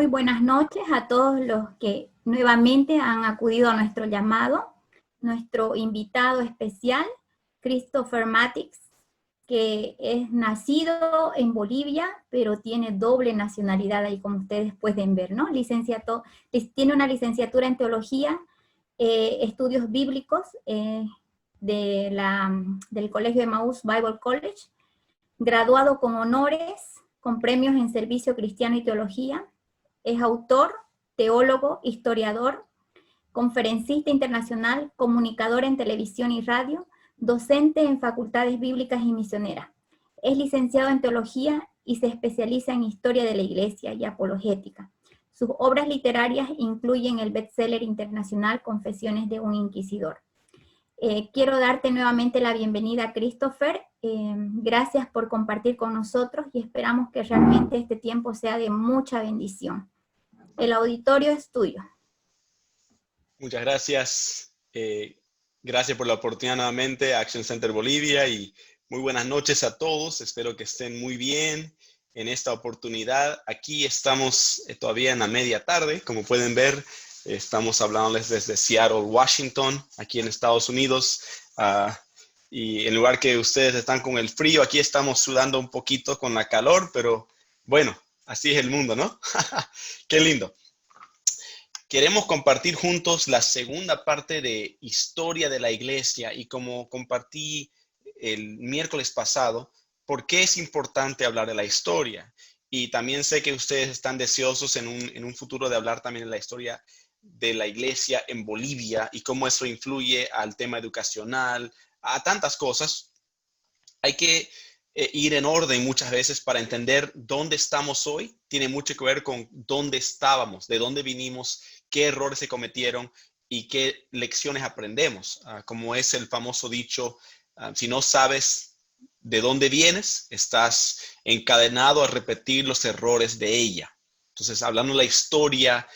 buenas noches a todos los que nuevamente han acudido a nuestro llamado. Nuestro invitado especial, Christopher Matix, que es nacido en Bolivia, pero tiene doble nacionalidad ahí, como ustedes pueden ver, ¿no? Tiene una licenciatura en teología, estudios bíblicos del Colegio de Emmaus Bible College, graduado con honores, con premios en servicio cristiano y teología. Es autor, teólogo, historiador, conferencista internacional, comunicador en televisión y radio, docente en facultades bíblicas y misioneras. Es licenciado en teología y se especializa en historia de la iglesia y apologética. Sus obras literarias incluyen el bestseller internacional Confesiones de un Inquisidor. Quiero darte nuevamente la bienvenida, Christopher. Gracias por compartir con nosotros y esperamos que realmente este tiempo sea de mucha bendición. El auditorio es tuyo. Muchas gracias. Gracias por la oportunidad nuevamente a Action Center Bolivia y muy buenas noches a todos. Espero que estén muy bien en esta oportunidad. Aquí estamos todavía en la media tarde. Como pueden ver, estamos hablándoles desde Seattle, Washington, aquí en Estados Unidos. Y en lugar que ustedes están con el frío, aquí estamos sudando un poquito con la calor, pero bueno, así es el mundo, ¿no? Qué lindo. Queremos compartir juntos la segunda parte de Historia de la Iglesia y como compartí el miércoles pasado, ¿por qué es importante hablar de la historia? Y también sé que ustedes están deseosos en un futuro de hablar también de la historia de la Iglesia en Bolivia y cómo eso influye al tema educacional, a tantas cosas. Hay que ir en orden muchas veces para entender dónde estamos hoy. Tiene mucho que ver con dónde estábamos, de dónde vinimos, qué errores se cometieron y qué lecciones aprendemos. Como es el famoso dicho, si no sabes de dónde vienes, estás encadenado a repetir los errores de ella. Entonces, hablando de la historia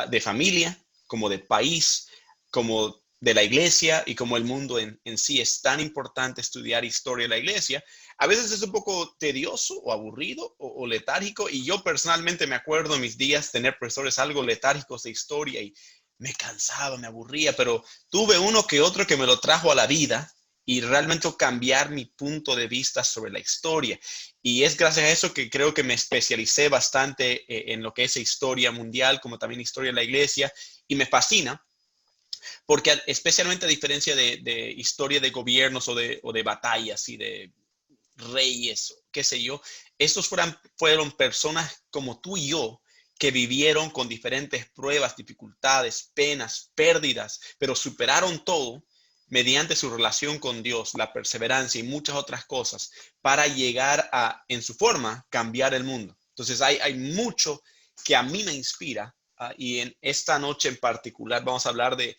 de familia, como de país, como de la iglesia y como el mundo en sí, es tan importante estudiar historia de la iglesia. A veces es un poco tedioso o aburrido o letárgico, y yo personalmente me acuerdo en mis días tener profesores algo letárgicos de historia y me cansaba, me aburría, pero tuve uno que otro que me lo trajo a la vida y realmente cambiar mi punto de vista sobre la historia. Y es gracias a eso que creo que me especialicé bastante en lo que es historia mundial, como también historia de la iglesia, y me fascina. Porque especialmente a diferencia de historia de gobiernos o de batallas y de reyes, qué sé yo, estos fueron personas como tú y yo que vivieron con diferentes pruebas, dificultades, penas, pérdidas, pero superaron todo mediante su relación con Dios, la perseverancia y muchas otras cosas para llegar a, en su forma, cambiar el mundo. Entonces hay mucho que a mí me inspira y en esta noche en particular vamos a hablar de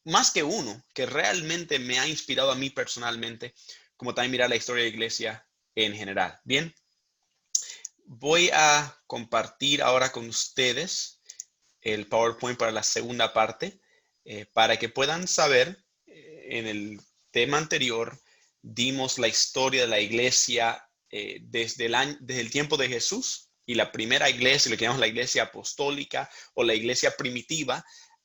más que uno que realmente me ha inspirado a mí personalmente, como también mirar la historia de la iglesia en general. Bien, voy a compartir ahora con ustedes el PowerPoint para la segunda parte, para que puedan saber, en el tema anterior dimos la historia de la iglesia desde el tiempo de Jesús y la primera iglesia, lo que llamamos la iglesia apostólica o la iglesia primitiva,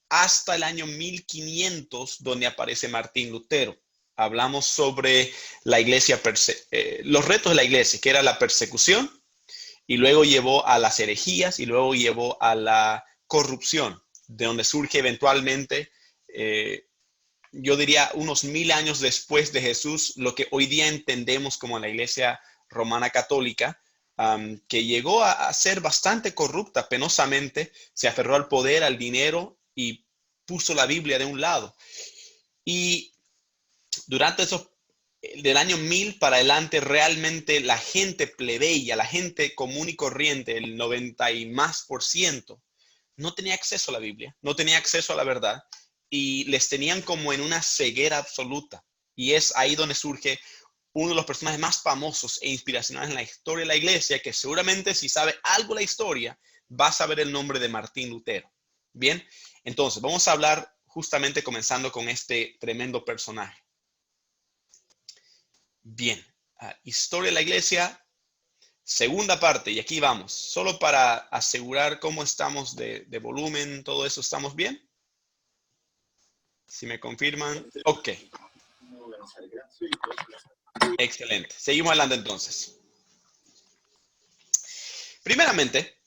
hasta el año 1500, donde aparece Martín Lutero. Hablamos sobre la iglesia, los retos de la iglesia, que era la persecución, y luego llevó a las herejías, y luego llevó a la corrupción, de donde surge eventualmente, yo diría unos 1000 años después de Jesús, lo que hoy día entendemos como la iglesia romana católica, que llegó a ser bastante corrupta, penosamente, se aferró al poder, al dinero y puso la Biblia de un lado. Y durante esos, del año 1000 para adelante, realmente la gente plebeya, la gente común y corriente, el 90 y más por ciento, no tenía acceso a la Biblia, no tenía acceso a la verdad y les tenían como en una ceguera absoluta. Y es ahí donde surge uno de los personajes más famosos e inspiracionales en la historia de la iglesia, que seguramente si sabe algo de la historia, va a saber el nombre de Martín Lutero. Bien, entonces vamos a hablar justamente comenzando con este tremendo personaje. Bien, historia de la iglesia, Segunda parte, y aquí vamos, solo para asegurar cómo estamos de volumen, todo eso, ¿estamos bien? Si me confirman, ok. Excelente. Seguimos adelante entonces. Primeramente,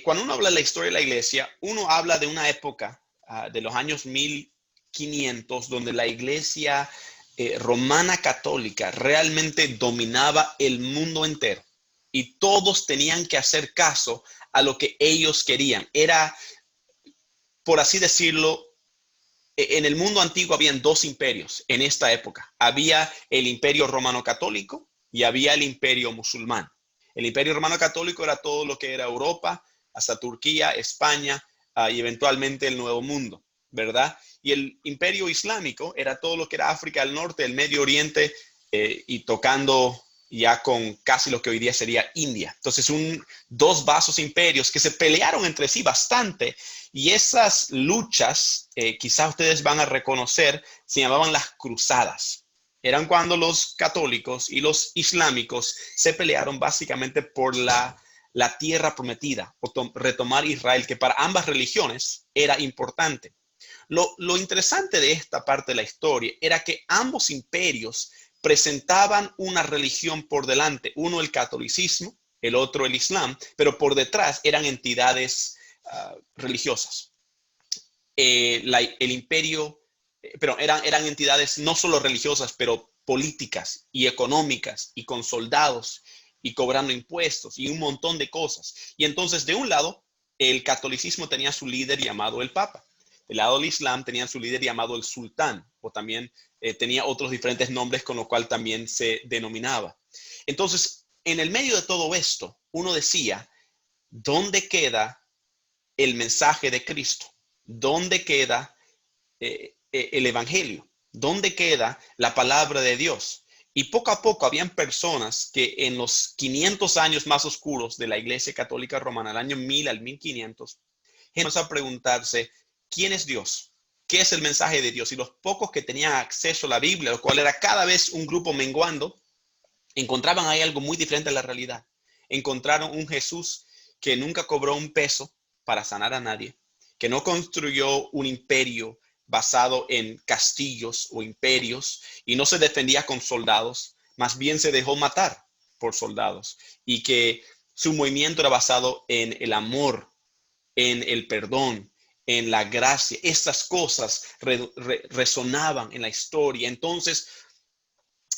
cuando uno habla de la historia de la iglesia, uno habla de una época de los años 1500, donde la iglesia romana católica realmente dominaba el mundo entero y todos tenían que hacer caso a lo que ellos querían. Era, por así decirlo, en el mundo antiguo habían dos imperios en esta época. Había el imperio romano católico y había el imperio musulmán. El imperio romano católico era todo lo que era Europa, hasta Turquía, España y eventualmente el Nuevo Mundo, ¿verdad? Y el imperio islámico era todo lo que era África del Norte, el Medio Oriente y tocando ya con casi lo que hoy día sería India. Entonces, dos vasos imperios que se pelearon entre sí bastante, y esas luchas, quizás ustedes van a reconocer, se llamaban las cruzadas. Eran cuando los católicos y los islámicos se pelearon básicamente por la tierra prometida, o retomar Israel, que para ambas religiones era importante. Lo interesante de esta parte de la historia era que ambos imperios presentaban una religión por delante, uno el catolicismo, el otro el islam, pero por detrás eran entidades religiosas. El imperio, pero eran entidades no solo religiosas, pero políticas y económicas y con soldados y cobrando impuestos y un montón de cosas. Y entonces, de un lado, el catolicismo tenía su líder llamado el Papa. Del lado del Islam tenía su líder llamado el sultán, o también tenía otros diferentes nombres con lo cual también se denominaba. Entonces, en el medio de todo esto, uno decía, ¿dónde queda el mensaje de Cristo? ¿Dónde queda el evangelio? ¿Dónde queda la palabra de Dios? Y poco a poco habían personas que en los 500 años más oscuros de la Iglesia Católica Romana, del año 1000 al 1500, empezaron a preguntarse, ¿quién es Dios? ¿Qué es el mensaje de Dios? Y los pocos que tenían acceso a la Biblia, lo cual era cada vez un grupo menguando, encontraban ahí algo muy diferente a la realidad. Encontraron un Jesús que nunca cobró un peso para sanar a nadie, que no construyó un imperio basado en castillos o imperios y no se defendía con soldados, más bien se dejó matar por soldados, y que su movimiento era basado en el amor, en el perdón, en la gracia. Estas cosas resonaban en la historia. Entonces,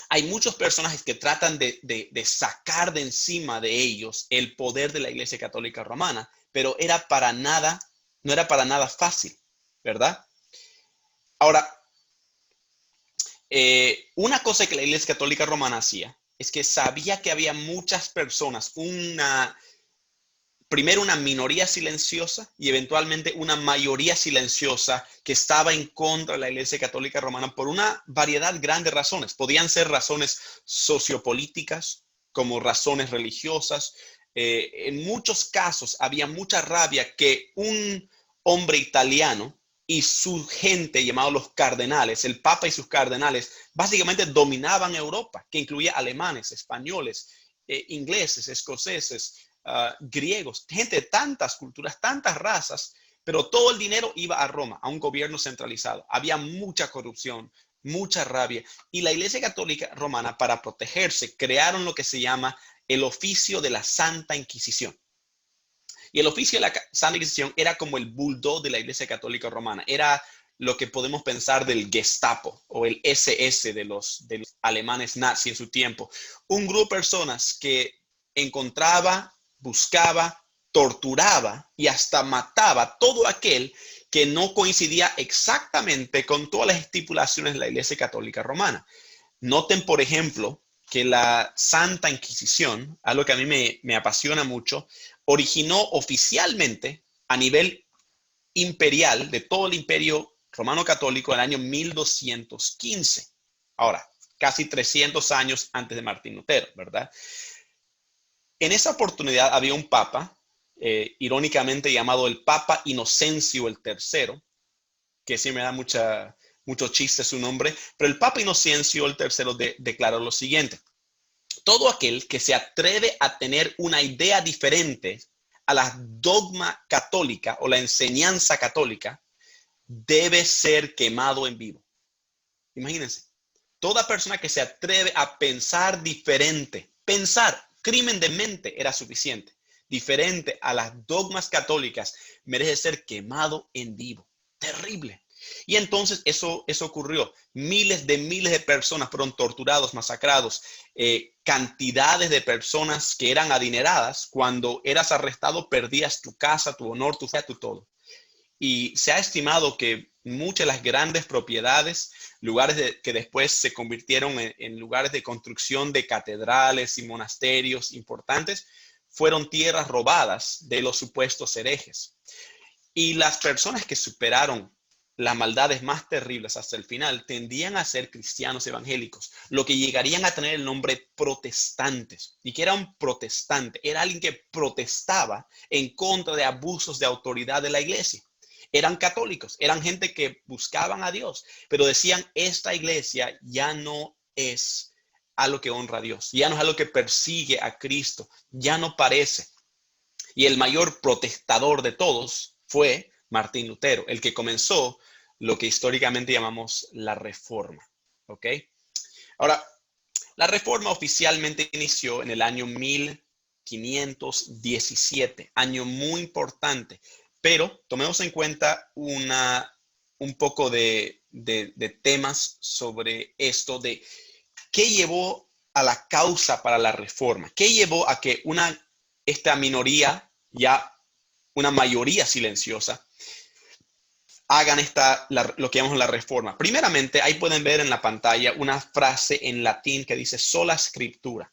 hay muchos personajes que tratan de sacar de encima de ellos el poder de la Iglesia Católica Romana, pero no era para nada fácil, ¿verdad? Ahora, una cosa que la Iglesia Católica Romana hacía es que sabía que había muchas personas, primero una minoría silenciosa y eventualmente una mayoría silenciosa que estaba en contra de la Iglesia Católica Romana por una variedad grande de razones. Podían ser razones sociopolíticas, como razones religiosas. En muchos casos había mucha rabia que un hombre italiano y su gente, llamados los cardenales, el Papa y sus cardenales, básicamente dominaban Europa, que incluía alemanes, españoles, ingleses, escoceses, griegos, gente de tantas culturas, tantas razas, pero todo el dinero iba a Roma, a un gobierno centralizado. Había mucha corrupción, mucha rabia. Y la Iglesia Católica Romana, para protegerse, crearon lo que se llama el oficio de la Santa Inquisición. Y el oficio de la Santa Inquisición era como el bulldog de la Iglesia Católica Romana. Era lo que podemos pensar del Gestapo o el SS de los alemanes nazis en su tiempo. Un grupo de personas que encontraba, buscaba, torturaba y hasta mataba todo aquel que no coincidía exactamente con todas las estipulaciones de la Iglesia Católica Romana. Noten, por ejemplo, que la Santa Inquisición, algo que a mí me apasiona mucho, originó oficialmente a nivel imperial de todo el imperio romano católico en el año 1215. Ahora, casi 300 años antes de Martín Lutero, ¿verdad? En esa oportunidad había un papa, irónicamente llamado el Papa Inocencio III, que sí me da mucho chiste su nombre, pero el Papa Inocencio III declaró lo siguiente: todo aquel que se atreve a tener una idea diferente a la dogma católica o la enseñanza católica debe ser quemado en vivo. Imagínense, toda persona que se atreve a pensar diferente, crimen de mente era suficiente, diferente a las dogmas católicas, merece ser quemado en vivo. Terrible. Y entonces eso ocurrió. Miles de personas fueron torturados, masacrados. Cantidades de personas que eran adineradas. Cuando eras arrestado, perdías tu casa, tu honor, tu fe, tu todo. Y se ha estimado que muchas de las grandes propiedades, lugares que después se convirtieron en lugares de construcción de catedrales y monasterios importantes, fueron tierras robadas de los supuestos herejes. Y las personas que superaron las maldades más terribles hasta el final tendían a ser cristianos evangélicos, lo que llegarían a tener el nombre protestantes. ¿Y qué era un protestante? Era alguien que protestaba en contra de abusos de autoridad de la iglesia. Eran católicos, eran gente que buscaban a Dios, pero decían, esta iglesia ya no es algo que honra a Dios, ya no es algo que persigue a Cristo, ya no parece. Y el mayor protestador de todos fue Martín Lutero, el que comenzó lo que históricamente llamamos la Reforma. ¿Ok? Ahora, la Reforma oficialmente inició en el año 1517, año muy importante, pero tomemos en cuenta un poco de temas sobre esto, de qué llevó a la causa para la Reforma, qué llevó a que esta minoría, ya una mayoría silenciosa, hagan lo que llamamos la Reforma. Primeramente, ahí pueden ver en la pantalla una frase en latín que dice sola scriptura.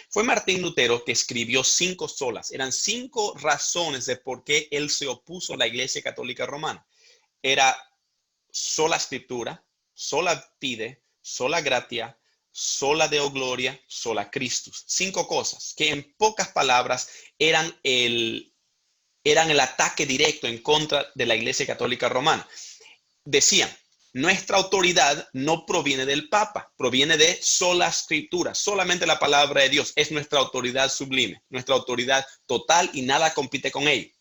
Fue Martín Lutero que escribió 5 solas. Eran 5 razones de por qué él se opuso a la Iglesia Católica Romana. Era sola scriptura, sola fide, sola gratia, sola deo gloria, sola Christus. 5 cosas que en pocas palabras eran el ataque directo en contra de la Iglesia Católica Romana. Decían, nuestra autoridad no proviene del Papa, proviene de sola escritura, solamente la palabra de Dios es nuestra autoridad sublime, nuestra autoridad total y nada compite con ella.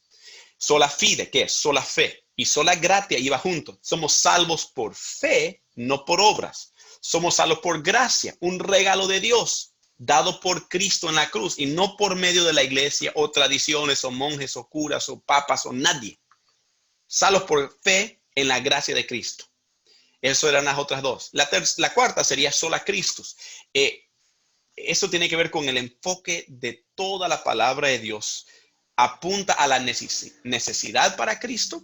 Sola fide, ¿qué es? Sola fe. Y sola gratia iba junto. Somos salvos por fe, no por obras. Somos salvos por gracia, un regalo de Dios dado por Cristo en la cruz y no por medio de la iglesia o tradiciones o monjes o curas o papas o nadie. Salvos por fe en la gracia de Cristo. Eso eran las otras 2. La cuarta sería sola Christus. Eso tiene que ver con el enfoque de toda la palabra de Dios. Apunta a la necesidad para Cristo.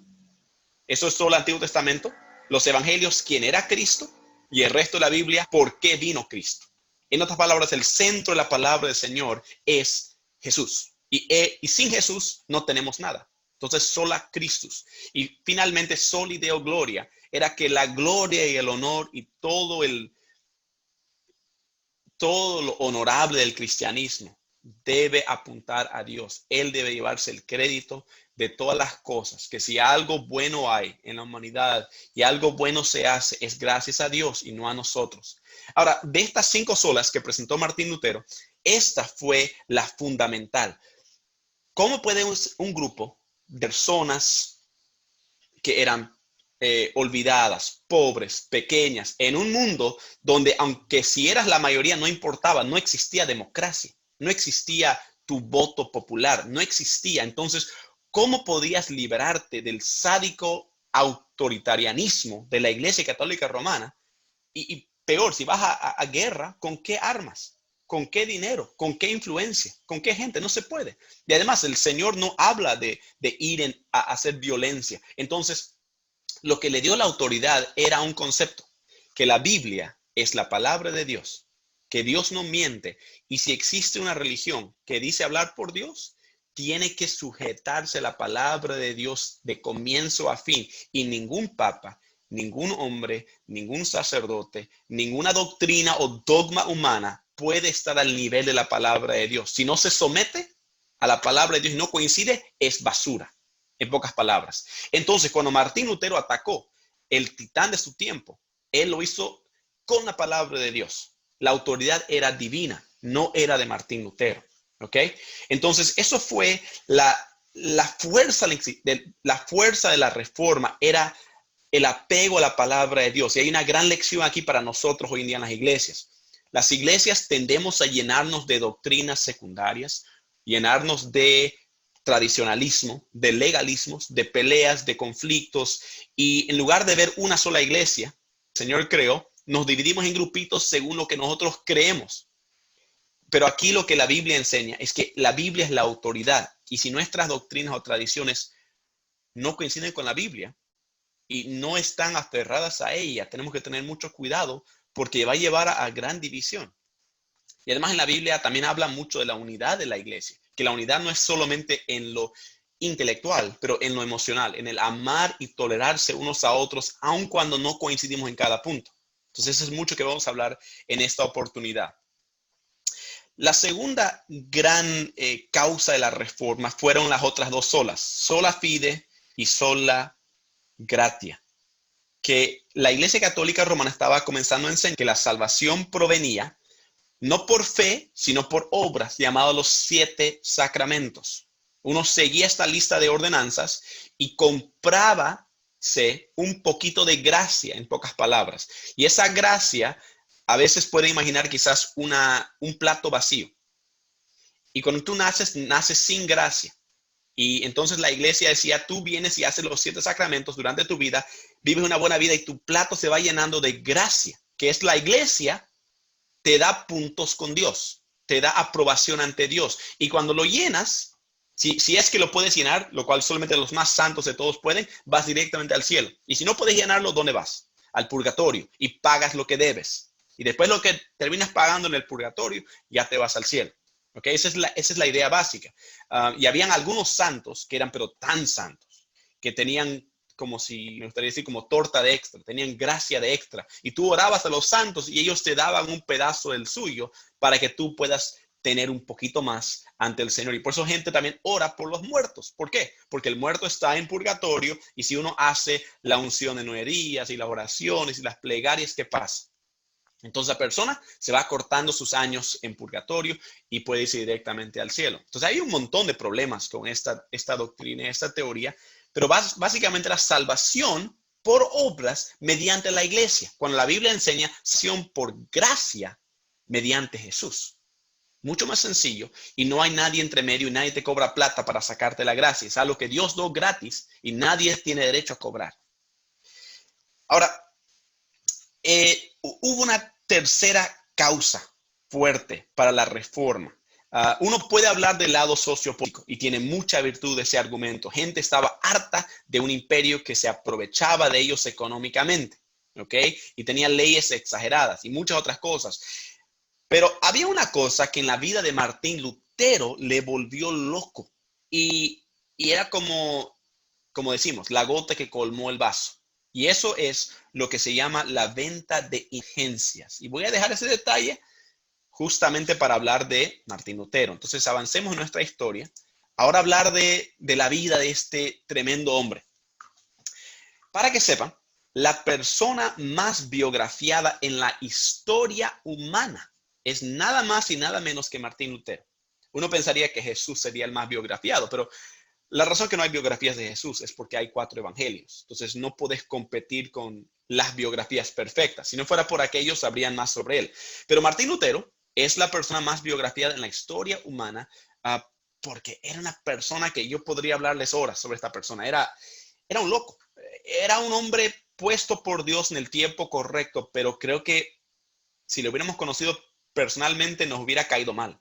Eso es todo el Antiguo Testamento. Los evangelios, quién era Cristo, y el resto de la Biblia, por qué vino Cristo. En otras palabras, el centro de la palabra del Señor es Jesús. Y sin Jesús no tenemos nada. Entonces, sola Christus. Y finalmente, soli deo gloria. Era que la gloria y el honor y todo lo honorable del cristianismo debe apuntar a Dios. Él debe llevarse el crédito de todas las cosas. Que si algo bueno hay en la humanidad y algo bueno se hace, es gracias a Dios y no a nosotros. Ahora, de estas 5 solas que presentó Martín Lutero, esta fue la fundamental. ¿Cómo puede un grupo de personas que eran olvidadas, pobres, pequeñas, en un mundo donde, aunque si eras la mayoría, no importaba, no existía democracia, no existía tu voto popular, no existía? Entonces, ¿cómo podías liberarte del sádico autoritarianismo de la Iglesia Católica Romana? Y peor, si vas a guerra, ¿con qué armas? ¿Con qué dinero? ¿Con qué influencia? ¿Con qué gente? No se puede. Y además, el Señor no habla de ir a hacer violencia. Entonces, lo que le dio la autoridad era un concepto, que la Biblia es la palabra de Dios, que Dios no miente, y si existe una religión que dice hablar por Dios, tiene que sujetarse a la palabra de Dios de comienzo a fin, y ningún papa, ningún hombre, ningún sacerdote, ninguna doctrina o dogma humana puede estar al nivel de la palabra de Dios. Si no se somete a la palabra de Dios y no coincide, es basura. En pocas palabras. Entonces, cuando Martín Lutero atacó el titán de su tiempo, él lo hizo con la palabra de Dios. La autoridad era divina. no era de Martín Lutero. ¿Ok? Entonces, eso fue la fuerza de la reforma, era el apego a la palabra de Dios. Y hay una gran lección aquí para nosotros hoy en día en las iglesias. Las iglesias tendemos a llenarnos de doctrinas secundarias, llenarnos de tradicionalismo, de legalismos, de peleas, de conflictos. Y en lugar de ver una sola iglesia, el Señor creó, nos dividimos en grupitos según lo que nosotros creemos. Pero aquí lo que la Biblia enseña es que la Biblia es la autoridad. Y si nuestras doctrinas o tradiciones no coinciden con la Biblia y no están aferradas a ella, tenemos que tener mucho cuidado porque va a llevar a gran división. Y además en la Biblia también habla mucho de la unidad de la iglesia, que la unidad no es solamente en lo intelectual, pero en lo emocional, en el amar y tolerarse unos a otros, aun cuando no coincidimos en cada punto. Entonces, eso es mucho que vamos a hablar en esta oportunidad. La segunda gran causa de la reforma fueron las otras dos solas, sola fide y sola gratia, que la Iglesia Católica Romana estaba comenzando a enseñar que la salvación provenía no por fe, sino por obras, llamados los 7 sacramentos. Uno seguía esta lista de ordenanzas y comprábase un poquito de gracia, en pocas palabras. Y esa gracia a veces puede imaginar quizás un plato vacío. Y cuando tú naces sin gracia. Y entonces la iglesia decía, tú vienes y haces los 7 sacramentos durante tu vida, vives una buena vida y tu plato se va llenando de gracia, que es la iglesia, te da puntos con Dios, te da aprobación ante Dios. Y cuando lo llenas, si es que lo puedes llenar, lo cual solamente los más santos de todos pueden, vas directamente al cielo. Y si no puedes llenarlo, ¿dónde vas? Al purgatorio y pagas lo que debes. Y después lo que terminas pagando en el purgatorio, ya te vas al cielo. ¿Okay? Esa es la idea básica. Y habían algunos santos que eran pero tan santos, que tenían como si, me gustaría decir, como torta de extra, tenían gracia de extra. Y tú orabas a los santos y ellos te daban un pedazo del suyo para que tú puedas tener un poquito más ante el Señor. Y por eso gente también ora por los muertos. ¿Por qué? Porque el muerto está en purgatorio y si uno hace la unción de 9 días y las oraciones y las plegarias, ¿qué pasa? Entonces la persona se va cortando sus años en purgatorio y puede irse directamente al cielo. Entonces hay un montón de problemas con esta doctrina, esta teoría, pero básicamente la salvación por obras mediante la iglesia. Cuando la Biblia enseña salvación por gracia mediante Jesús. Mucho más sencillo y no hay nadie entre medio y nadie te cobra plata para sacarte la gracia. Es algo que Dios dio gratis y nadie tiene derecho a cobrar. Ahora, hubo una tercera causa fuerte para la reforma. Uno puede hablar del lado sociopolítico y tiene mucha virtud ese argumento. Gente estaba harta de un imperio que se aprovechaba de ellos económicamente, ¿ok? Y tenía leyes exageradas y muchas otras cosas. Pero había una cosa que en la vida de Martín Lutero le volvió loco y era como decimos, la gota que colmó el vaso. Y eso es lo que se llama la venta de indulgencias. Y voy a dejar ese detalle justamente para hablar de Martín Lutero. Entonces avancemos en nuestra historia. Ahora hablar de la vida de este tremendo hombre. Para que sepan, la persona más biografiada en la historia humana es nada más y nada menos que Martín Lutero. Uno pensaría que Jesús sería el más biografiado, pero la razón que no hay biografías de Jesús es porque hay 4 evangelios. Entonces no puedes competir con las biografías perfectas. Si no fuera por aquellos, sabrían más sobre él. Pero Martín Lutero es la persona más biografiada en la historia humana porque era una persona que yo podría hablarles horas sobre esta persona. Era un loco. Era un hombre puesto por Dios en el tiempo correcto, pero creo que si lo hubiéramos conocido personalmente nos hubiera caído mal.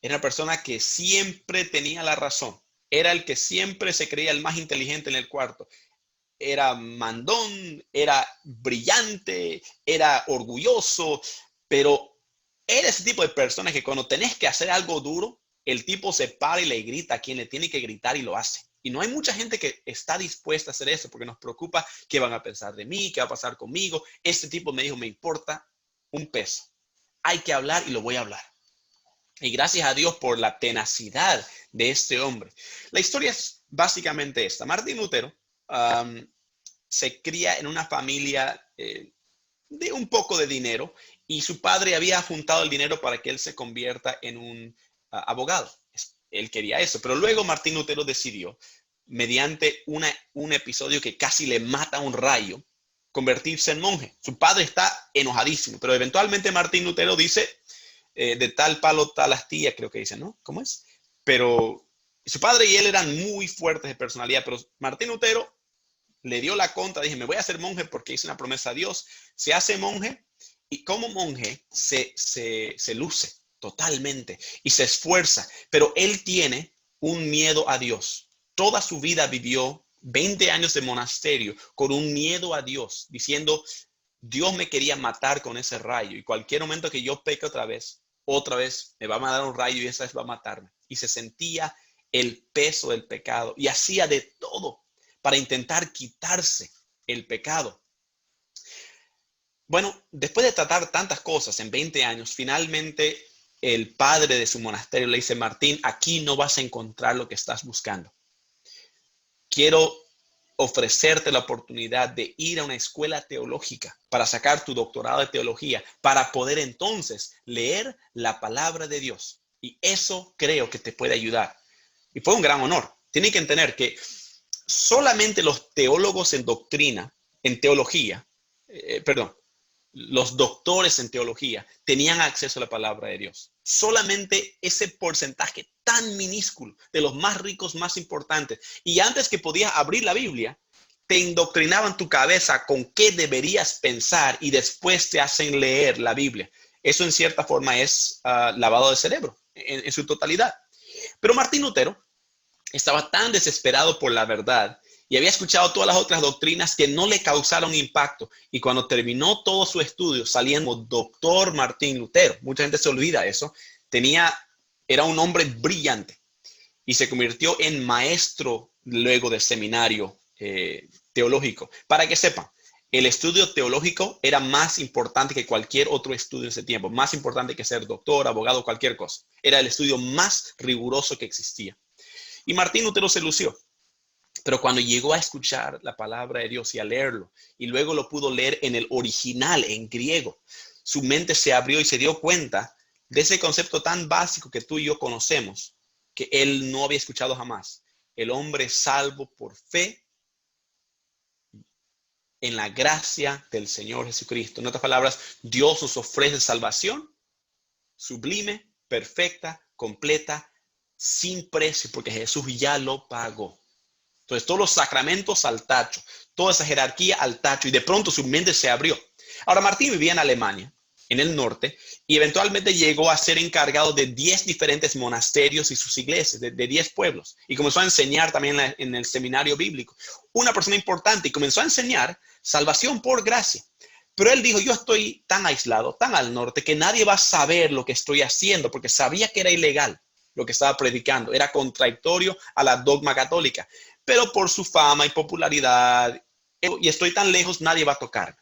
Era una persona que siempre tenía la razón. Era el que siempre se creía el más inteligente en el cuarto. Era mandón, era brillante, era orgulloso, pero era ese tipo de persona que cuando tenés que hacer algo duro, el tipo se para y le grita a quien le tiene que gritar y lo hace. Y no hay mucha gente que está dispuesta a hacer eso porque nos preocupa qué van a pensar de mí, qué va a pasar conmigo. Este tipo me dijo, me importa un peso. Hay que hablar y lo voy a hablar. Y gracias a Dios por la tenacidad de este hombre. La historia es básicamente esta. Martín Lutero se cría en una familia de un poco de dinero y su padre había juntado el dinero para que él se convierta en un abogado. Él quería eso, pero luego Martín Lutero decidió, mediante un episodio que casi le mata un rayo, convertirse en monje. Su padre está enojadísimo, pero eventualmente Martín Lutero dice, de tal palo tal astilla, creo que dice, ¿no? ¿Cómo es? Pero su padre y él eran muy fuertes de personalidad, pero Martín Lutero le dio la contra, dije, me voy a hacer monje porque hice una promesa a Dios. Se hace monje y como monje se luce totalmente y se esfuerza, pero él tiene un miedo a Dios. Toda su vida vivió 20 años de monasterio con un miedo a Dios, diciendo, Dios me quería matar con ese rayo y cualquier momento que yo peque otra vez me va a mandar un rayo y esa vez va a matarme. Y se sentía el peso del pecado y hacía de todo para intentar quitarse el pecado. Bueno, después de tratar tantas cosas en 20 años, finalmente el padre de su monasterio le dice, Martín, aquí no vas a encontrar lo que estás buscando. Quiero ofrecerte la oportunidad de ir a una escuela teológica para sacar tu doctorado de teología, para poder entonces leer la palabra de Dios. Y eso creo que te puede ayudar. Y fue un gran honor. Tienen que entender que solamente los teólogos en doctrina, en teología, los doctores en teología tenían acceso a la palabra de Dios. Solamente ese porcentaje tan minúsculo de los más ricos, más importantes. Y antes que podías abrir la Biblia, te indoctrinaban tu cabeza con qué deberías pensar y después te hacen leer la Biblia. Eso en cierta forma es lavado de cerebro en su totalidad. Pero Martín Lutero estaba tan desesperado por la verdad y había escuchado todas las otras doctrinas que no le causaron impacto. Y cuando terminó todo su estudio, saliendo doctor Martín Lutero, mucha gente se olvida eso, era un hombre brillante y se convirtió en maestro luego del seminario teológico. Para que sepan, el estudio teológico era más importante que cualquier otro estudio en ese tiempo, más importante que ser doctor, abogado, cualquier cosa. Era el estudio más riguroso que existía. Y Martín Lutero se lució. Pero cuando llegó a escuchar la palabra de Dios y a leerlo, y luego lo pudo leer en el original, en griego, su mente se abrió y se dio cuenta de ese concepto tan básico que tú y yo conocemos, que él no había escuchado jamás. El hombre es salvo por fe en la gracia del Señor Jesucristo. En otras palabras, Dios nos ofrece salvación sublime, perfecta, completa, sin precio, porque Jesús ya lo pagó. Entonces, todos los sacramentos al tacho, toda esa jerarquía al tacho, y de pronto su mente se abrió. Ahora, Martín vivía en Alemania, en el norte, y eventualmente llegó a ser encargado de 10 diferentes monasterios y sus iglesias, de 10 pueblos, y comenzó a enseñar también en el seminario bíblico. Una persona importante, y comenzó a enseñar salvación por gracia. Pero él dijo, yo estoy tan aislado, tan al norte, que nadie va a saber lo que estoy haciendo, porque sabía que era ilegal lo que estaba predicando, era contradictorio a la dogma católica. Pero por su fama y popularidad, y estoy tan lejos, nadie va a tocarme.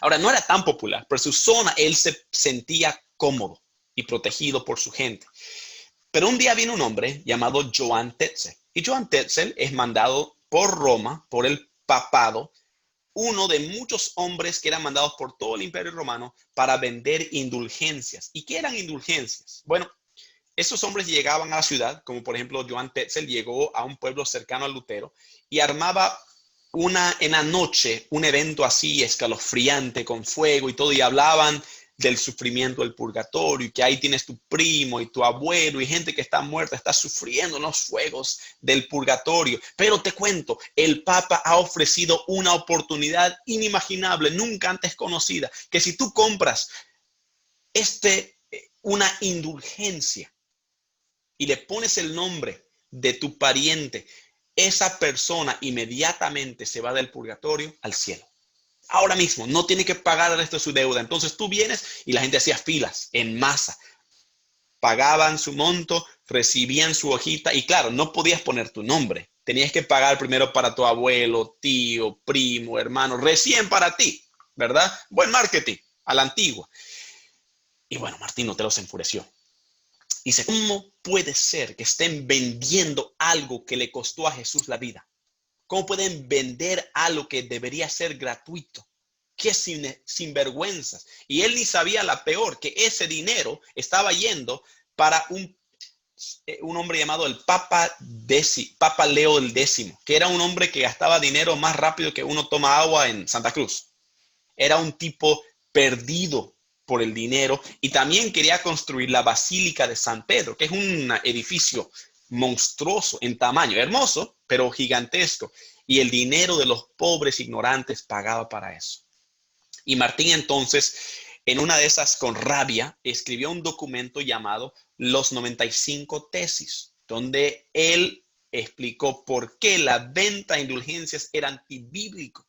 Ahora, no era tan popular, pero su zona, él se sentía cómodo y protegido por su gente. Pero un día viene un hombre llamado Johann Tetzel. Y Johann Tetzel es mandado por Roma, por el papado, uno de muchos hombres que eran mandados por todo el Imperio Romano para vender indulgencias. ¿Y qué eran indulgencias? Bueno, esos hombres llegaban a la ciudad, como por ejemplo Johann Tetzel llegó a un pueblo cercano a Lutero y armaba en la noche un evento así escalofriante con fuego y todo, y hablaban del sufrimiento del purgatorio, y que ahí tienes tu primo y tu abuelo y gente que está muerta, está sufriendo en los fuegos del purgatorio. Pero te cuento, el Papa ha ofrecido una oportunidad inimaginable, nunca antes conocida, que si tú compras una indulgencia y le pones el nombre de tu pariente, esa persona inmediatamente se va del purgatorio al cielo. Ahora mismo, no tiene que pagar el resto de su deuda. Entonces tú vienes y la gente hacía filas en masa. Pagaban su monto, recibían su hojita y claro, no podías poner tu nombre. Tenías que pagar primero para tu abuelo, tío, primo, hermano, recién para ti, ¿verdad? Buen marketing, a la antigua. Y bueno, Martín Lutero se enfureció. Dice, ¿cómo puede ser que estén vendiendo algo que le costó a Jesús la vida? ¿Cómo pueden vender algo que debería ser gratuito, qué sinvergüenzas. Y él ni sabía la peor, que ese dinero estaba yendo para un hombre llamado el Papa Leo el X, que era un hombre que gastaba dinero más rápido que uno toma agua en Santa Cruz. Era un tipo perdido por el dinero y también quería construir la Basílica de San Pedro, que es un edificio monstruoso en tamaño, hermoso, pero gigantesco. Y el dinero de los pobres ignorantes pagaba para eso. Y Martín entonces, en una de esas, con rabia, escribió un documento llamado Los 95 Tesis, donde él explicó por qué la venta de indulgencias era antibíblico.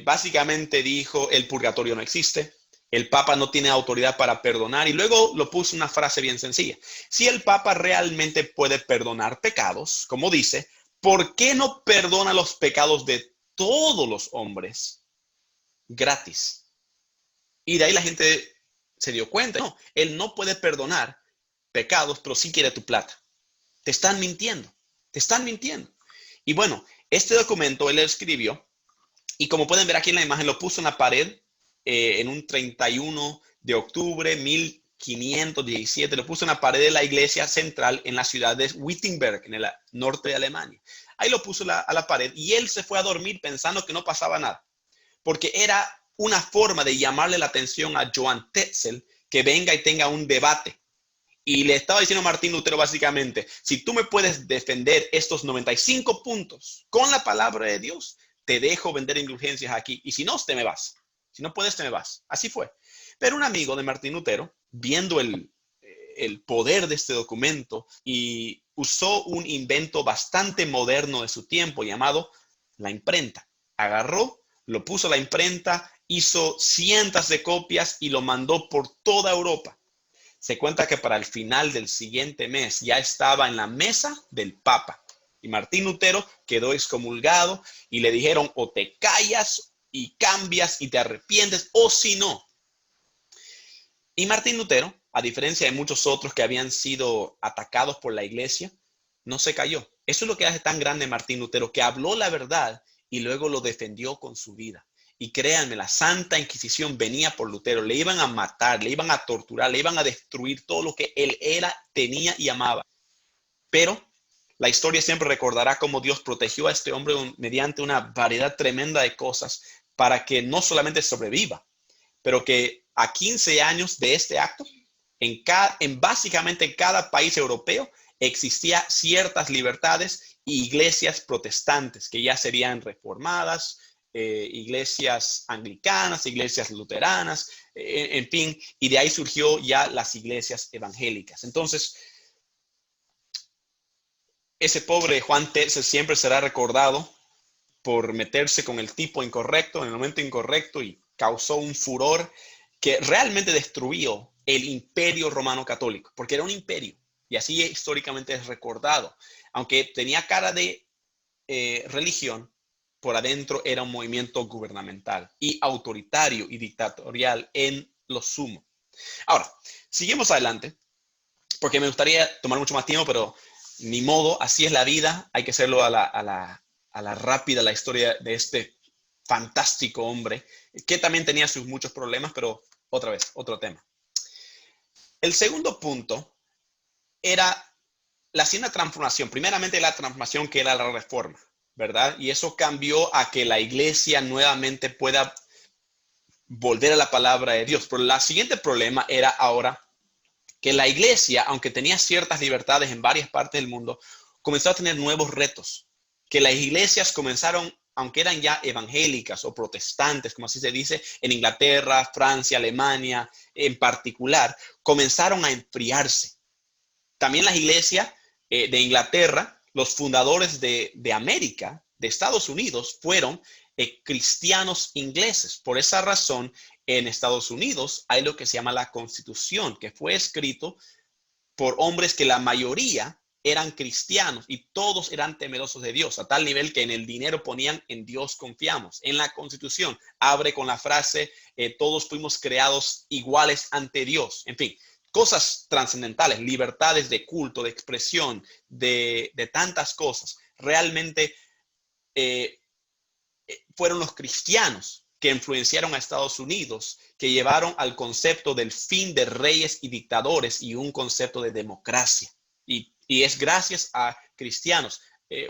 Básicamente dijo, el purgatorio no existe, el Papa no tiene autoridad para perdonar, y luego lo puso una frase bien sencilla. Si el Papa realmente puede perdonar pecados, como dice, ¿por qué no perdona los pecados de todos los hombres gratis? Y de ahí la gente se dio cuenta, no, él no puede perdonar pecados, pero sí quiere tu plata. Te están mintiendo, te están mintiendo. Y bueno, este documento él escribió, y como pueden ver aquí en la imagen, lo puso en la pared en un 31 de octubre 1517. Lo puso en la pared de la iglesia central en la ciudad de Wittenberg, en el norte de Alemania. Ahí lo puso a la pared y él se fue a dormir pensando que no pasaba nada, porque era una forma de llamarle la atención a Johann Tetzel que venga y tenga un debate. Y le estaba diciendo a Martín Lutero básicamente, si tú me puedes defender estos 95 puntos con la palabra de Dios, te dejo vender indulgencias aquí. Y si no, te me vas. Si no puedes, te me vas. Así fue. Pero un amigo de Martín Lutero, viendo el poder de este documento, y usó un invento bastante moderno de su tiempo llamado la imprenta. Agarró, lo puso a la imprenta, hizo cientos de copias y lo mandó por toda Europa. Se cuenta que para el final del siguiente mes ya estaba en la mesa del Papa. Y Martín Lutero quedó excomulgado y le dijeron, o te callas y cambias y te arrepientes, o si no. Y Martín Lutero, a diferencia de muchos otros que habían sido atacados por la iglesia, no se cayó. Eso es lo que hace tan grande Martín Lutero, que habló la verdad y luego lo defendió con su vida. Y créanme, la Santa Inquisición venía por Lutero, le iban a matar, le iban a torturar, le iban a destruir todo lo que él era, tenía y amaba. Pero la historia siempre recordará cómo Dios protegió a este hombre mediante una variedad tremenda de cosas para que no solamente sobreviva, pero que a 15 años de este acto, en básicamente cada país europeo existía ciertas libertades y iglesias protestantes que ya serían reformadas, iglesias anglicanas, iglesias luteranas, en fin, y de ahí surgió ya las iglesias evangélicas. Entonces, ese pobre Juan Tetzel siempre será recordado por meterse con el tipo incorrecto en el momento incorrecto y causó un furor que realmente destruyó el imperio romano católico, porque era un imperio y así históricamente es recordado. Aunque tenía cara de religión, por adentro era un movimiento gubernamental y autoritario y dictatorial en lo sumo. Ahora, seguimos adelante, porque me gustaría tomar mucho más tiempo, pero ni modo, así es la vida, hay que hacerlo a la rápida, la historia de este fantástico hombre, que también tenía sus muchos problemas, pero otra vez, otro tema. El segundo punto era la siguiente transformación. Primeramente la transformación que era la reforma, ¿verdad? Y eso cambió a que la iglesia nuevamente pueda volver a la palabra de Dios. Pero el siguiente problema era ahora que la iglesia, aunque tenía ciertas libertades en varias partes del mundo, comenzó a tener nuevos retos. Que las iglesias comenzaron, aunque eran ya evangélicas o protestantes, como así se dice, en Inglaterra, Francia, Alemania en particular, comenzaron a enfriarse. También las iglesias de Inglaterra, los fundadores de América, de Estados Unidos, fueron cristianos ingleses. Por esa razón, en Estados Unidos hay lo que se llama la Constitución, que fue escrito por hombres que la mayoría eran cristianos y todos eran temerosos de Dios, a tal nivel que en el dinero ponían en Dios confiamos. En la Constitución abre con la frase, todos fuimos creados iguales ante Dios. En fin, cosas trascendentales, libertades de culto, de expresión, de tantas cosas. Realmente fueron los cristianos que influenciaron a Estados Unidos, que llevaron al concepto del fin de reyes y dictadores y un concepto de democracia. Y es gracias a cristianos.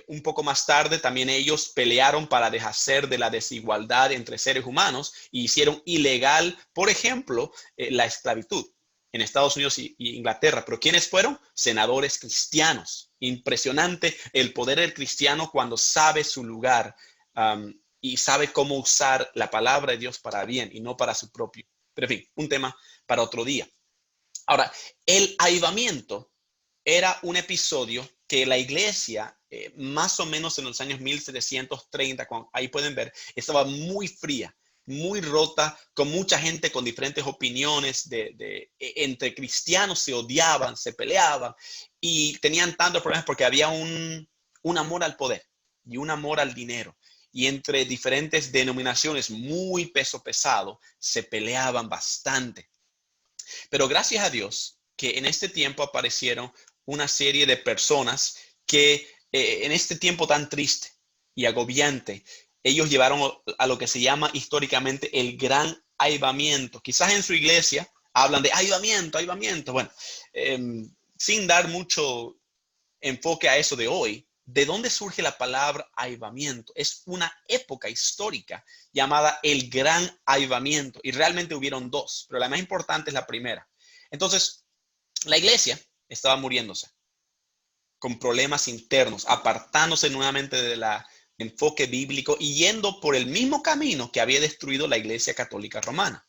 Un poco más tarde también ellos pelearon para deshacer de la desigualdad entre seres humanos y hicieron ilegal, por ejemplo, la esclavitud en Estados Unidos y Inglaterra. Pero ¿quiénes fueron? Senadores cristianos. Impresionante el poder del cristiano cuando sabe su lugar y sabe cómo usar la palabra de Dios para bien y no para su propio. Pero en fin, un tema para otro día. Ahora, el avivamiento era un episodio que la iglesia, más o menos en los años 1730, ahí pueden ver, estaba muy fría, muy rota, con mucha gente con diferentes opiniones, entre cristianos se odiaban, se peleaban y tenían tantos problemas porque había un amor al poder y un amor al dinero. Y entre diferentes denominaciones muy peso pesado se peleaban bastante. Pero gracias a Dios que en este tiempo aparecieron una serie de personas que en este tiempo tan triste y agobiante, ellos llevaron a lo que se llama históricamente el gran avivamiento. Quizás en su iglesia hablan de avivamiento, avivamiento. Bueno, sin dar mucho enfoque a eso de hoy, ¿de dónde surge la palabra avivamiento? Es una época histórica llamada el gran avivamiento y realmente hubieron dos, pero la más importante es la primera. Entonces, la iglesia estaba muriéndose con problemas internos, apartándose nuevamente del enfoque bíblico y yendo por el mismo camino que había destruido la iglesia católica romana.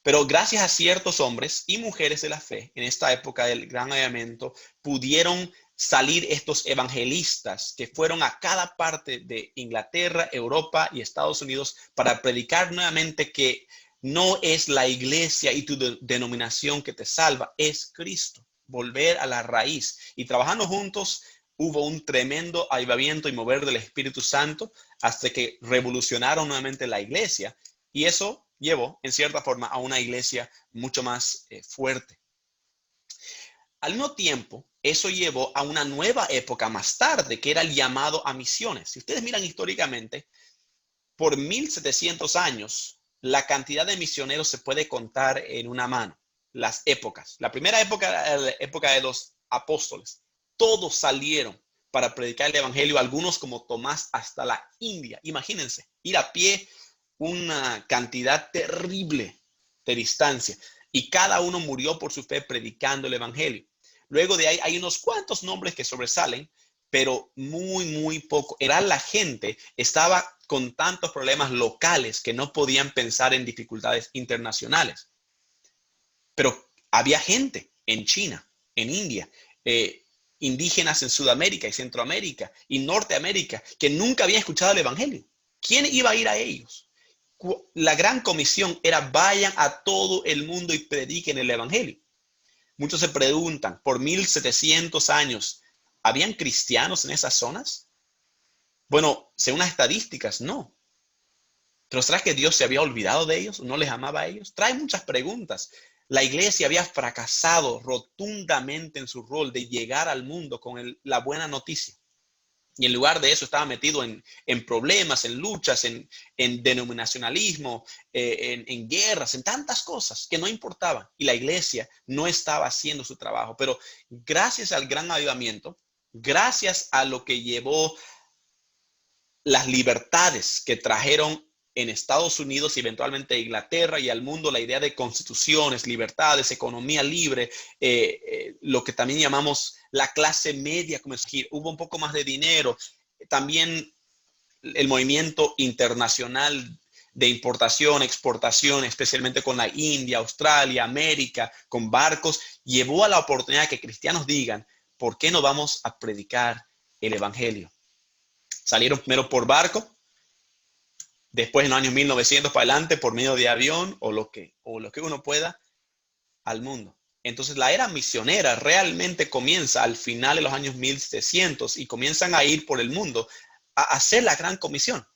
Pero gracias a ciertos hombres y mujeres de la fe, en esta época del gran avivamiento, pudieron salir estos evangelistas que fueron a cada parte de Inglaterra, Europa y Estados Unidos para predicar nuevamente que no es la iglesia y tu denominación que te salva, es Cristo. Volver a la raíz. Y trabajando juntos, hubo un tremendo avivamiento y mover del Espíritu Santo hasta que revolucionaron nuevamente la iglesia. Y eso llevó, en cierta forma, a una iglesia mucho más fuerte. Al mismo tiempo, eso llevó a una nueva época más tarde, que era el llamado a misiones. Si ustedes miran históricamente, por 1700 años, la cantidad de misioneros se puede contar en una mano. Las épocas. La primera época era la época de los apóstoles. Todos salieron para predicar el evangelio, algunos como Tomás hasta la India. Imagínense, ir a pie una cantidad terrible de distancia y cada uno murió por su fe predicando el evangelio. Luego de ahí hay unos cuantos nombres que sobresalen, pero muy poco. Era la gente, estaba con tantos problemas locales que no podían pensar en dificultades internacionales. Pero había gente en China, en India, indígenas en Sudamérica y Centroamérica y Norteamérica que nunca habían escuchado el evangelio. ¿Quién iba a ir a ellos? La gran comisión era vayan a todo el mundo y prediquen el evangelio. Muchos se preguntan, por 1700 años, ¿habían cristianos en esas zonas? Bueno, según las estadísticas, no. ¿Pero será que Dios se había olvidado de ellos? ¿No les amaba a ellos? Trae muchas preguntas. La iglesia había fracasado rotundamente en su rol de llegar al mundo con la buena noticia. Y en lugar de eso estaba metido en problemas, en luchas, en denominacionalismo, en guerras, en tantas cosas que no importaban. Y la iglesia no estaba haciendo su trabajo. Pero gracias al gran avivamiento, gracias a lo que llevó las libertades que trajeron en Estados Unidos y eventualmente a Inglaterra y al mundo la idea de constituciones, libertades, economía libre, lo que también llamamos la clase media, como es que hubo un poco más de dinero, también el movimiento internacional de importación, exportación, especialmente con la India, Australia, América, con barcos, llevó a la oportunidad de que cristianos digan, ¿por qué no vamos a predicar el evangelio? Salieron primero por barco, después en los años 1900 para adelante por medio de avión o lo que uno pueda al mundo. Entonces la era misionera realmente comienza al final de los años 1700 y comienzan a ir por el mundo a hacer la gran comisión.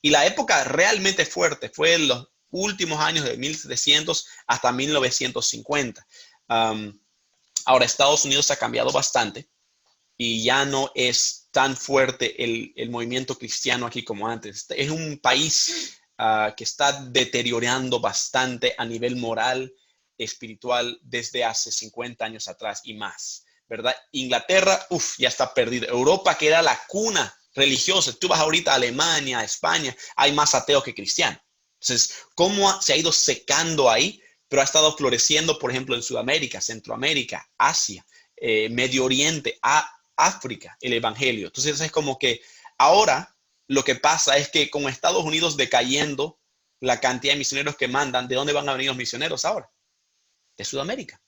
Y la época realmente fuerte fue en los últimos años de 1700 hasta 1950. Ahora Estados Unidos ha cambiado bastante y ya no es tan fuerte el movimiento cristiano aquí como antes. Es un país que está deteriorando bastante a nivel moral, espiritual, desde hace 50 años atrás y más, ¿verdad? Inglaterra, ya está perdida. Europa, que era la cuna religiosa. Tú vas ahorita a Alemania, a España, hay más ateos que cristianos. Entonces, ¿cómo se ha ido secando ahí? Pero ha estado floreciendo, por ejemplo, en Sudamérica, Centroamérica, Asia, Medio Oriente, África, el evangelio. Entonces, es como que ahora lo que pasa es que con Estados Unidos decayendo la cantidad de misioneros que mandan, ¿de dónde van a venir los misioneros ahora? De Sudamérica,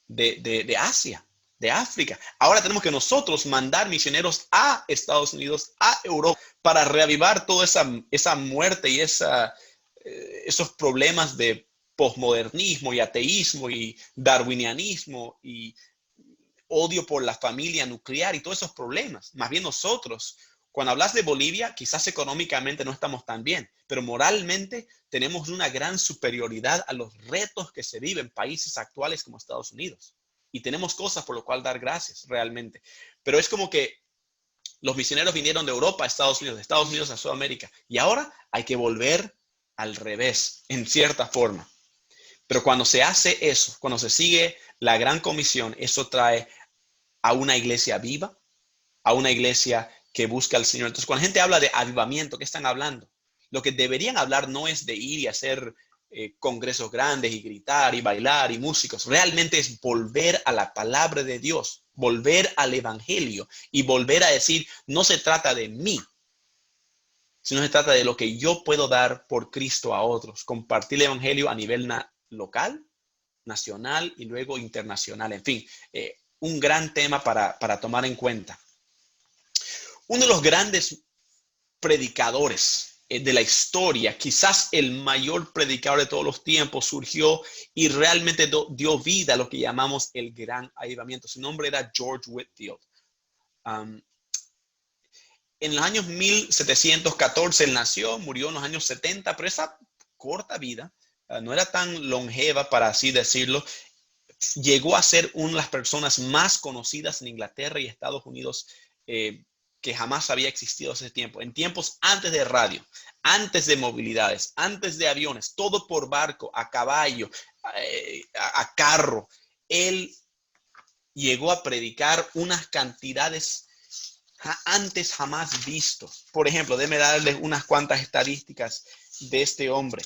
de Asia, de África. Ahora tenemos que nosotros mandar misioneros a Estados Unidos, a Europa, para reavivar toda esa muerte y esos problemas de posmodernismo y ateísmo y darwinianismo y odio por la familia nuclear y todos esos problemas. Más bien nosotros, cuando hablas de Bolivia, quizás económicamente no estamos tan bien, pero moralmente tenemos una gran superioridad a los retos que se viven en países actuales como Estados Unidos. Y tenemos cosas por lo cual dar gracias, realmente. Pero es como que los misioneros vinieron de Europa a Estados Unidos, de Estados Unidos a Sudamérica. Y ahora hay que volver al revés, en cierta forma. Pero cuando se hace eso, cuando se sigue la gran comisión, eso trae a una iglesia viva, a una iglesia que busca al Señor. Entonces, cuando la gente habla de avivamiento, ¿qué están hablando? Lo que deberían hablar no es de ir y hacer congresos grandes y gritar y bailar y músicos. Realmente es volver a la palabra de Dios, volver al evangelio y volver a decir, no se trata de mí, sino se trata de lo que yo puedo dar por Cristo a otros. Compartir el evangelio a nivel local, nacional y luego internacional. En fin, un gran tema para tomar en cuenta. Uno de los grandes predicadores de la historia, quizás el mayor predicador de todos los tiempos, surgió y realmente dio vida a lo que llamamos el gran avivamiento. Su nombre era George Whitefield. En los años 1714 él nació, murió en los años 70, pero esa corta vida no era tan longeva, para así decirlo. Llegó a ser una de las personas más conocidas en Inglaterra y Estados Unidos que jamás había existido hace tiempo. En tiempos antes de radio, antes de movilidades, antes de aviones, todo por barco, a caballo, a carro. Él llegó a predicar unas cantidades antes jamás vistos. Por ejemplo, déjenme darles unas cuantas estadísticas de este hombre.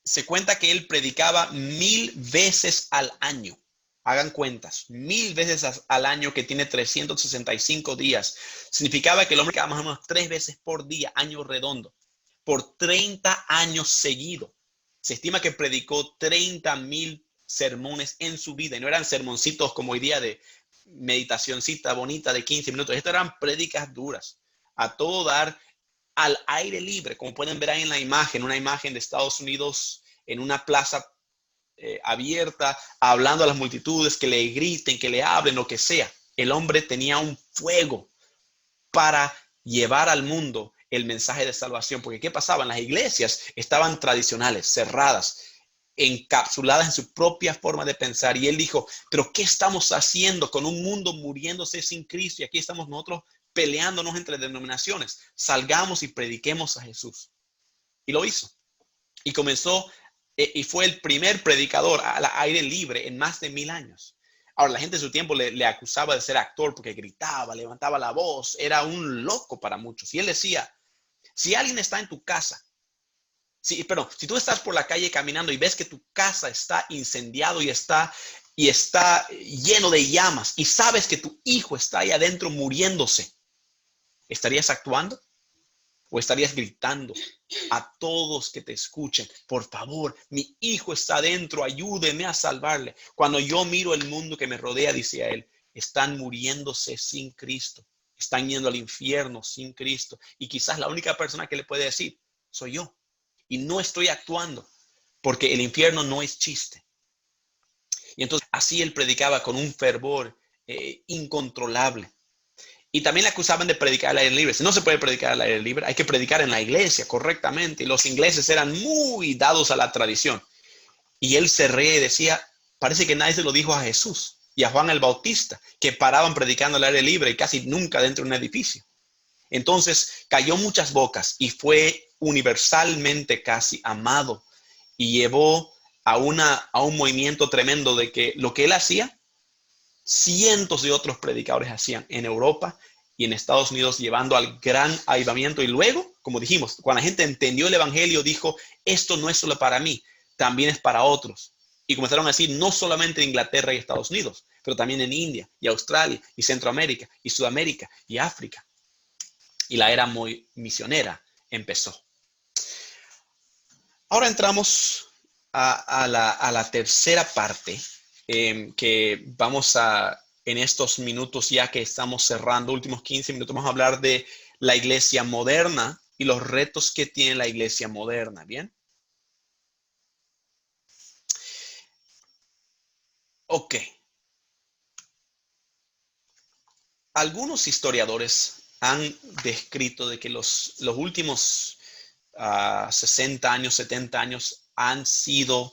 Se cuenta que él predicaba 1000 veces al año. Hagan cuentas, 1000 veces al año, que tiene 365 días. Significaba que el hombre predicaba más o menos 3 veces por día, año redondo, por 30 años seguidos. Se estima que predicó 30,000 sermones en su vida, y no eran sermoncitos como hoy día de meditacioncita bonita de 15 minutos. Estas eran prédicas duras, a todo dar, al aire libre, como pueden ver ahí en la imagen, una imagen de Estados Unidos en una plaza abierta, hablando a las multitudes, que le griten, que le hablen, lo que sea. El hombre tenía un fuego para llevar al mundo el mensaje de salvación, porque ¿qué pasaba? Las iglesias estaban tradicionales, cerradas, encapsuladas en su propia forma de pensar, y él dijo, pero ¿qué estamos haciendo con un mundo muriéndose sin Cristo? Y aquí estamos nosotros peleándonos entre denominaciones. Salgamos y prediquemos a Jesús. Y lo hizo. Y comenzó, y fue el primer predicador al aire libre en más de 1000 años. Ahora, la gente de su tiempo le acusaba de ser actor porque gritaba, levantaba la voz, era un loco para muchos. Y él decía, si alguien está en tu casa, si tú estás por la calle caminando y ves que tu casa está incendiado y está lleno de llamas, y sabes que tu hijo está ahí adentro muriéndose, ¿estarías actuando? ¿O estarías gritando a todos que te escuchen, por favor, mi hijo está adentro, ayúdeme a salvarle? Cuando yo miro el mundo que me rodea, dice él, están muriéndose sin Cristo, están yendo al infierno sin Cristo, y quizás la única persona que le puede decir, soy yo. Y no estoy actuando, porque el infierno no es chiste. Y entonces así él predicaba con un fervor incontrolable. Y también le acusaban de predicar al aire libre. Si no se puede predicar al aire libre, hay que predicar en la iglesia correctamente. Y los ingleses eran muy dados a la tradición. Y él se ríe y decía, parece que nadie se lo dijo a Jesús. y a Juan el Bautista, que paraban predicando al aire libre y casi nunca dentro de un edificio. Entonces cayó muchas bocas y fue universalmente casi amado y llevó a un movimiento tremendo de que lo que él hacía, cientos de otros predicadores hacían en Europa y en Estados Unidos, llevando al gran avivamiento. Y luego, como dijimos, cuando la gente entendió el evangelio, dijo, esto no es solo para mí, también es para otros. Y comenzaron a decir, no solamente en Inglaterra y Estados Unidos, pero también en India y Australia y Centroamérica y Sudamérica y África. Y la era muy misionera empezó. Ahora entramos a la tercera parte, que vamos a, en estos minutos ya que estamos cerrando, últimos 15 minutos, vamos a hablar de la iglesia moderna y los retos que tiene la iglesia moderna, ¿bien? Ok. Algunos historiadores han descrito de que los últimos 60 años, 70 años han sido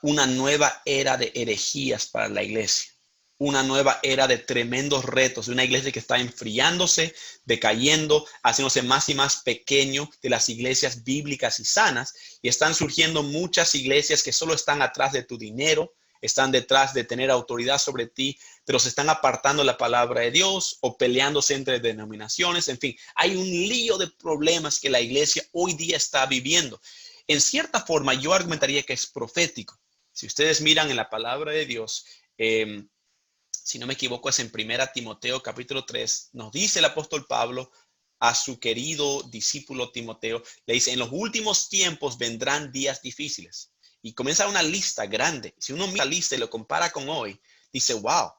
una nueva era de herejías para la iglesia. Una nueva era de tremendos retos, de una iglesia que está enfriándose, decayendo, haciéndose más y más pequeño de las iglesias bíblicas y sanas. Y están surgiendo muchas iglesias que solo están atrás de tu dinero, están detrás de tener autoridad sobre ti, pero se están apartando de la palabra de Dios o peleándose entre denominaciones. En fin, hay un lío de problemas que la iglesia hoy día está viviendo. En cierta forma, yo argumentaría que es profético. Si ustedes miran en la palabra de Dios, si no me equivoco, es en 1 Timoteo capítulo 3, nos dice el apóstol Pablo a su querido discípulo Timoteo, le dice, en los últimos tiempos vendrán días difíciles. Y comienza una lista grande. Si uno mira la lista y lo compara con hoy, dice, wow,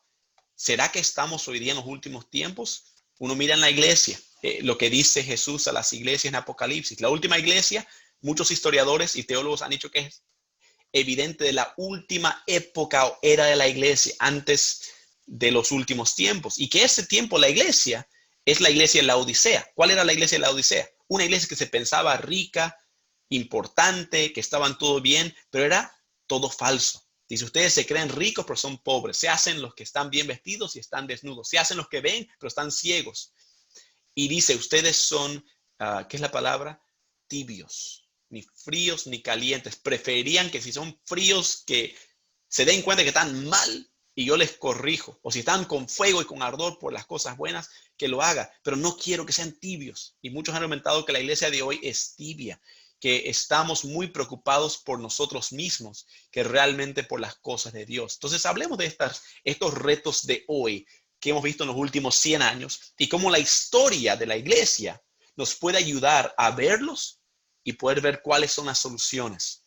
¿será que estamos hoy día en los últimos tiempos? Uno mira en la iglesia, lo que dice Jesús a las iglesias en Apocalipsis. La última iglesia, muchos historiadores y teólogos han dicho que es evidente de la última época o era de la iglesia antes de los últimos tiempos. Y que ese tiempo la iglesia es la iglesia de la Odisea. ¿Cuál era la iglesia de la Odisea? Una iglesia que se pensaba rica, importante, que estaban todo bien, pero era todo falso. Dice, ustedes se creen ricos, pero son pobres. Se hacen los que están bien vestidos y están desnudos. Se hacen los que ven, pero están ciegos. Y dice, ustedes son, ¿qué es la palabra? Tibios, ni fríos ni calientes. Preferirían que si son fríos, que se den cuenta que están mal y yo les corrijo. O si están con fuego y con ardor por las cosas buenas, que lo haga. Pero no quiero que sean tibios. Y muchos han argumentado que la iglesia de hoy es tibia, que estamos muy preocupados por nosotros mismos que realmente por las cosas de Dios. Entonces hablemos de estos retos de hoy que hemos visto en los últimos 100 años y cómo la historia de la iglesia nos puede ayudar a verlos y poder ver cuáles son las soluciones.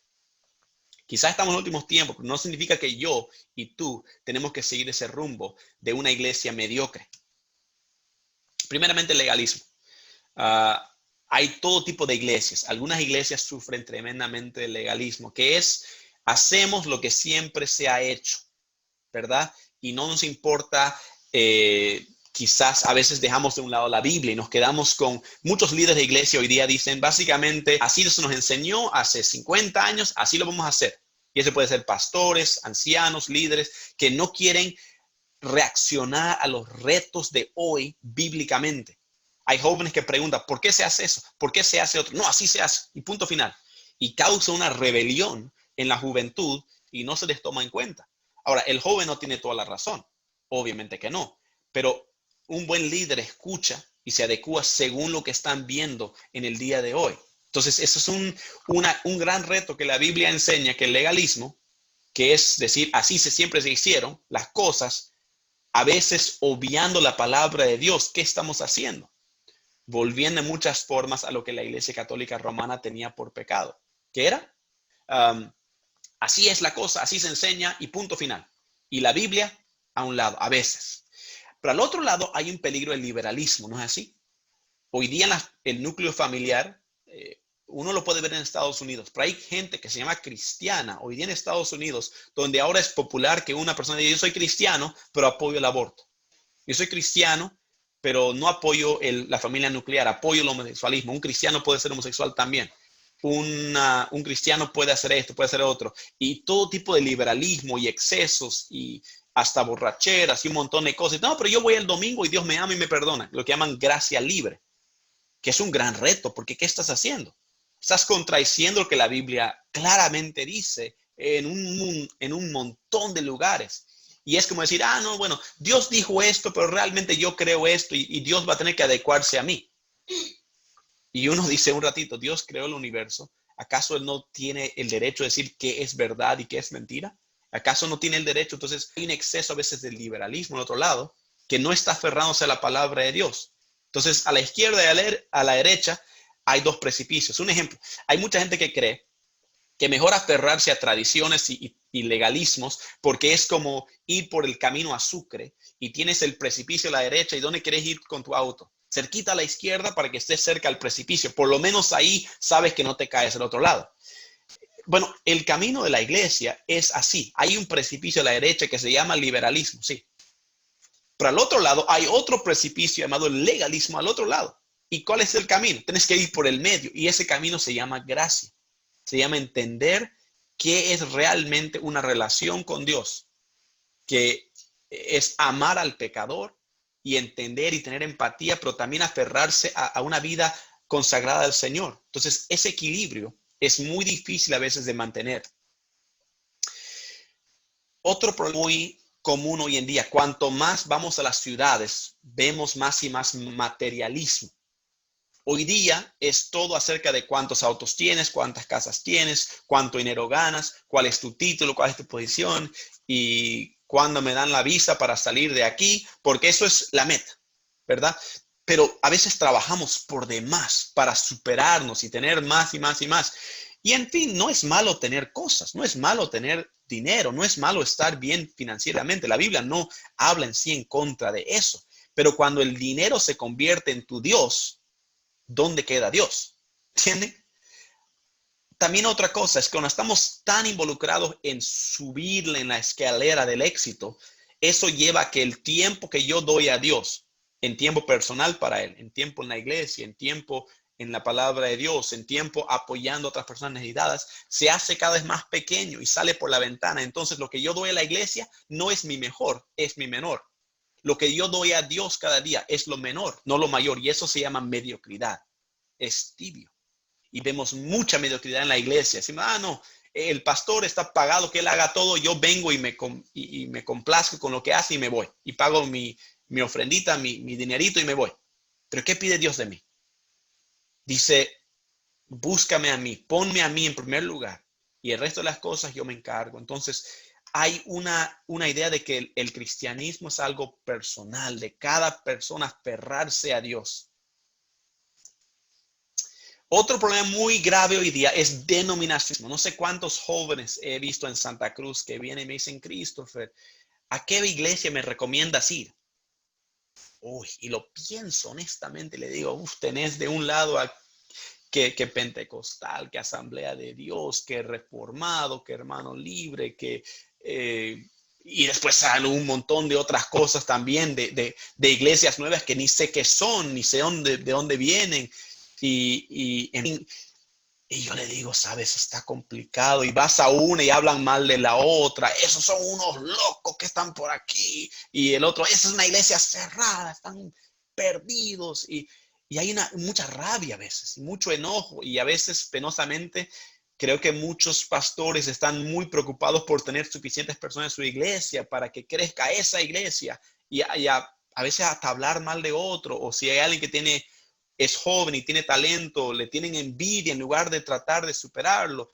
Quizás estamos en los últimos tiempos, pero no significa que yo y tú tenemos que seguir ese rumbo de una iglesia mediocre. Primeramente, el legalismo. Hay todo tipo de iglesias. Algunas iglesias sufren tremendamente del legalismo, que es, hacemos lo que siempre se ha hecho, ¿verdad? Y no nos importa, quizás a veces dejamos de un lado la Biblia y nos quedamos con muchos líderes de iglesia hoy día dicen, básicamente, así se nos enseñó hace 50 años, así lo vamos a hacer. Y eso puede ser pastores, ancianos, líderes, que no quieren reaccionar a los retos de hoy bíblicamente. Hay jóvenes que preguntan, ¿por qué se hace eso? ¿Por qué se hace otro? No, así se hace. Y punto final. Y causa una rebelión en la juventud y no se les toma en cuenta. Ahora, el joven no tiene toda la razón. Obviamente que no. Pero un buen líder escucha y se adecua según lo que están viendo en el día de hoy. Entonces, eso es un gran reto que la Biblia enseña, que el legalismo, que es decir, así siempre se hicieron las cosas, a veces obviando la palabra de Dios, ¿qué estamos haciendo? Volviendo en muchas formas a lo que la Iglesia Católica Romana tenía por pecado. ¿Qué era? Así es la cosa, así se enseña y punto final. Y la Biblia a un lado, a veces. Pero al otro lado hay un peligro del liberalismo, ¿no es así? Hoy día el núcleo familiar, uno lo puede ver en Estados Unidos, pero hay gente que se llama cristiana hoy día en Estados Unidos, donde ahora es popular que una persona diga, yo soy cristiano, pero apoyo el aborto. Yo soy cristiano, pero no apoyo la familia nuclear, apoyo el homosexualismo. Un cristiano puede ser homosexual también. Un cristiano puede hacer esto, puede hacer otro. Y todo tipo de liberalismo y excesos y hasta borracheras y un montón de cosas. No, pero yo voy el domingo y Dios me ama y me perdona. Lo que llaman gracia libre, que es un gran reto, porque ¿qué estás haciendo? Estás contradiciendo lo que la Biblia claramente dice en un montón de lugares. Y es como decir, no, bueno, Dios dijo esto, pero realmente yo creo esto y Dios va a tener que adecuarse a mí. Y uno dice un ratito, Dios creó el universo. ¿Acaso Él no tiene el derecho de decir qué es verdad y qué es mentira? ¿Acaso no tiene el derecho? Entonces hay un exceso a veces del liberalismo al otro lado, que no está aferrándose a la palabra de Dios. Entonces, a la izquierda y a la derecha hay dos precipicios. Un ejemplo, hay mucha gente que cree que mejor aferrarse a tradiciones y legalismos, porque es como ir por el camino a Sucre y tienes el precipicio a la derecha y ¿dónde quieres ir con tu auto? Cerquita a la izquierda para que estés cerca al precipicio. Por lo menos ahí sabes que no te caes al otro lado. Bueno, el camino de la iglesia es así. Hay un precipicio a la derecha que se llama liberalismo, sí. Pero al otro lado hay otro precipicio llamado legalismo al otro lado. ¿Y cuál es el camino? Tienes que ir por el medio y ese camino se llama gracia. Se llama entender qué es realmente una relación con Dios, que es amar al pecador y entender y tener empatía, pero también aferrarse a una vida consagrada al Señor. Entonces, ese equilibrio es muy difícil a veces de mantener. Otro problema muy común hoy en día, cuanto más vamos a las ciudades, vemos más y más materialismo. Hoy día es todo acerca de cuántos autos tienes, cuántas casas tienes, cuánto dinero ganas, cuál es tu título, cuál es tu posición y cuándo me dan la visa para salir de aquí, porque eso es la meta, ¿verdad? Pero a veces trabajamos por demás para superarnos y tener más y más y más. Y en fin, no es malo tener cosas, no es malo tener dinero, no es malo estar bien financieramente. La Biblia no habla en sí en contra de eso. Pero cuando el dinero se convierte en tu Dios, ¿dónde queda Dios? ¿Entienden? También otra cosa es que cuando estamos tan involucrados en subirle en la escalera del éxito, eso lleva a que el tiempo que yo doy a Dios, en tiempo personal para Él, en tiempo en la iglesia, en tiempo en la palabra de Dios, en tiempo apoyando a otras personas necesitadas, se hace cada vez más pequeño y sale por la ventana. Entonces lo que yo doy a la iglesia no es mi mejor, es mi menor. Lo que yo doy a Dios cada día es lo menor, no lo mayor. Y eso se llama mediocridad. Es tibio. Y vemos mucha mediocridad en la iglesia. Decimos, no, el pastor está pagado, que él haga todo. Yo vengo y me complazco con lo que hace y me voy. Y pago mi ofrendita, mi dinerito y me voy. Pero ¿qué pide Dios de mí? Dice, búscame a mí, ponme a mí en primer lugar. Y el resto de las cosas yo me encargo. Entonces, hay una idea de que el cristianismo es algo personal, de cada persona aferrarse a Dios. Otro problema muy grave hoy día es denominacionismo. No sé cuántos jóvenes he visto en Santa Cruz que vienen y me dicen, Christopher, ¿a qué iglesia me recomiendas ir? Uy, y lo pienso honestamente, le digo, tenés de un lado a que pentecostal, que asamblea de Dios, que reformado, que hermano libre, que y después salen un montón de otras cosas también de iglesias nuevas que ni sé qué son, ni sé de dónde vienen. Y yo le digo, sabes, está complicado. Y vas a una y hablan mal de la otra. Esos son unos locos que están por aquí. Y el otro, esa es una iglesia cerrada, están perdidos. Y hay mucha rabia a veces, mucho enojo. Y a veces, penosamente, creo que muchos pastores están muy preocupados por tener suficientes personas en su iglesia para que crezca esa iglesia. Y a veces hasta hablar mal de otro. O si hay alguien que es joven y tiene talento, le tienen envidia en lugar de tratar de superarlo.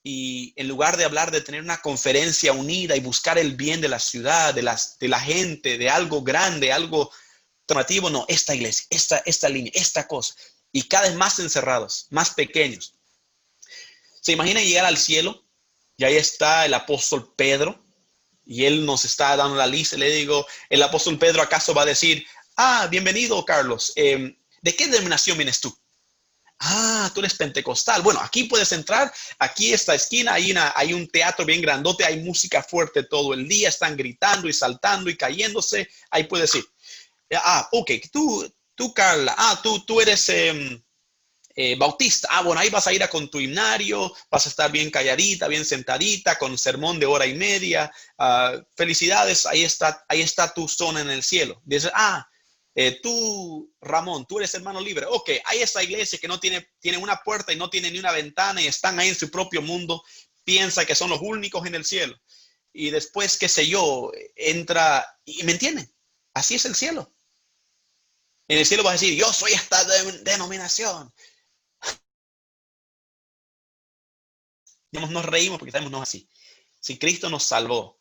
Y en lugar de hablar de tener una conferencia unida y buscar el bien de la ciudad, de la gente, de algo grande, algo alternativo, no, esta iglesia, esta línea, esta cosa. Y cada vez más encerrados, más pequeños. ¿Se imaginan llegar al cielo? Y ahí está el apóstol Pedro. Y él nos está dando la lista. Le digo, el apóstol Pedro acaso va a decir, bienvenido, Carlos. ¿De qué denominación vienes tú? Tú eres pentecostal. Bueno, aquí puedes entrar, aquí esta esquina, hay un teatro bien grandote, hay música fuerte todo el día, están gritando y saltando y cayéndose, ahí puedes ir. Ok, tú Carla, tú eres bautista. Bueno, ahí vas a ir con tu himnario, vas a estar bien calladita, bien sentadita, con sermón de 1 hora y media. Felicidades, ahí está tu zona en el cielo. Dice, tú, Ramón, tú eres hermano libre. Ok, hay esa iglesia que no tiene una puerta y no tiene ni una ventana y están ahí en su propio mundo. Piensa que son los únicos en el cielo. Y después, qué sé yo, entra, y ¿me entienden? Así es el cielo. En el cielo vas a decir, yo soy esta denominación. Nos reímos porque sabemos no es así. Si Cristo nos salvó.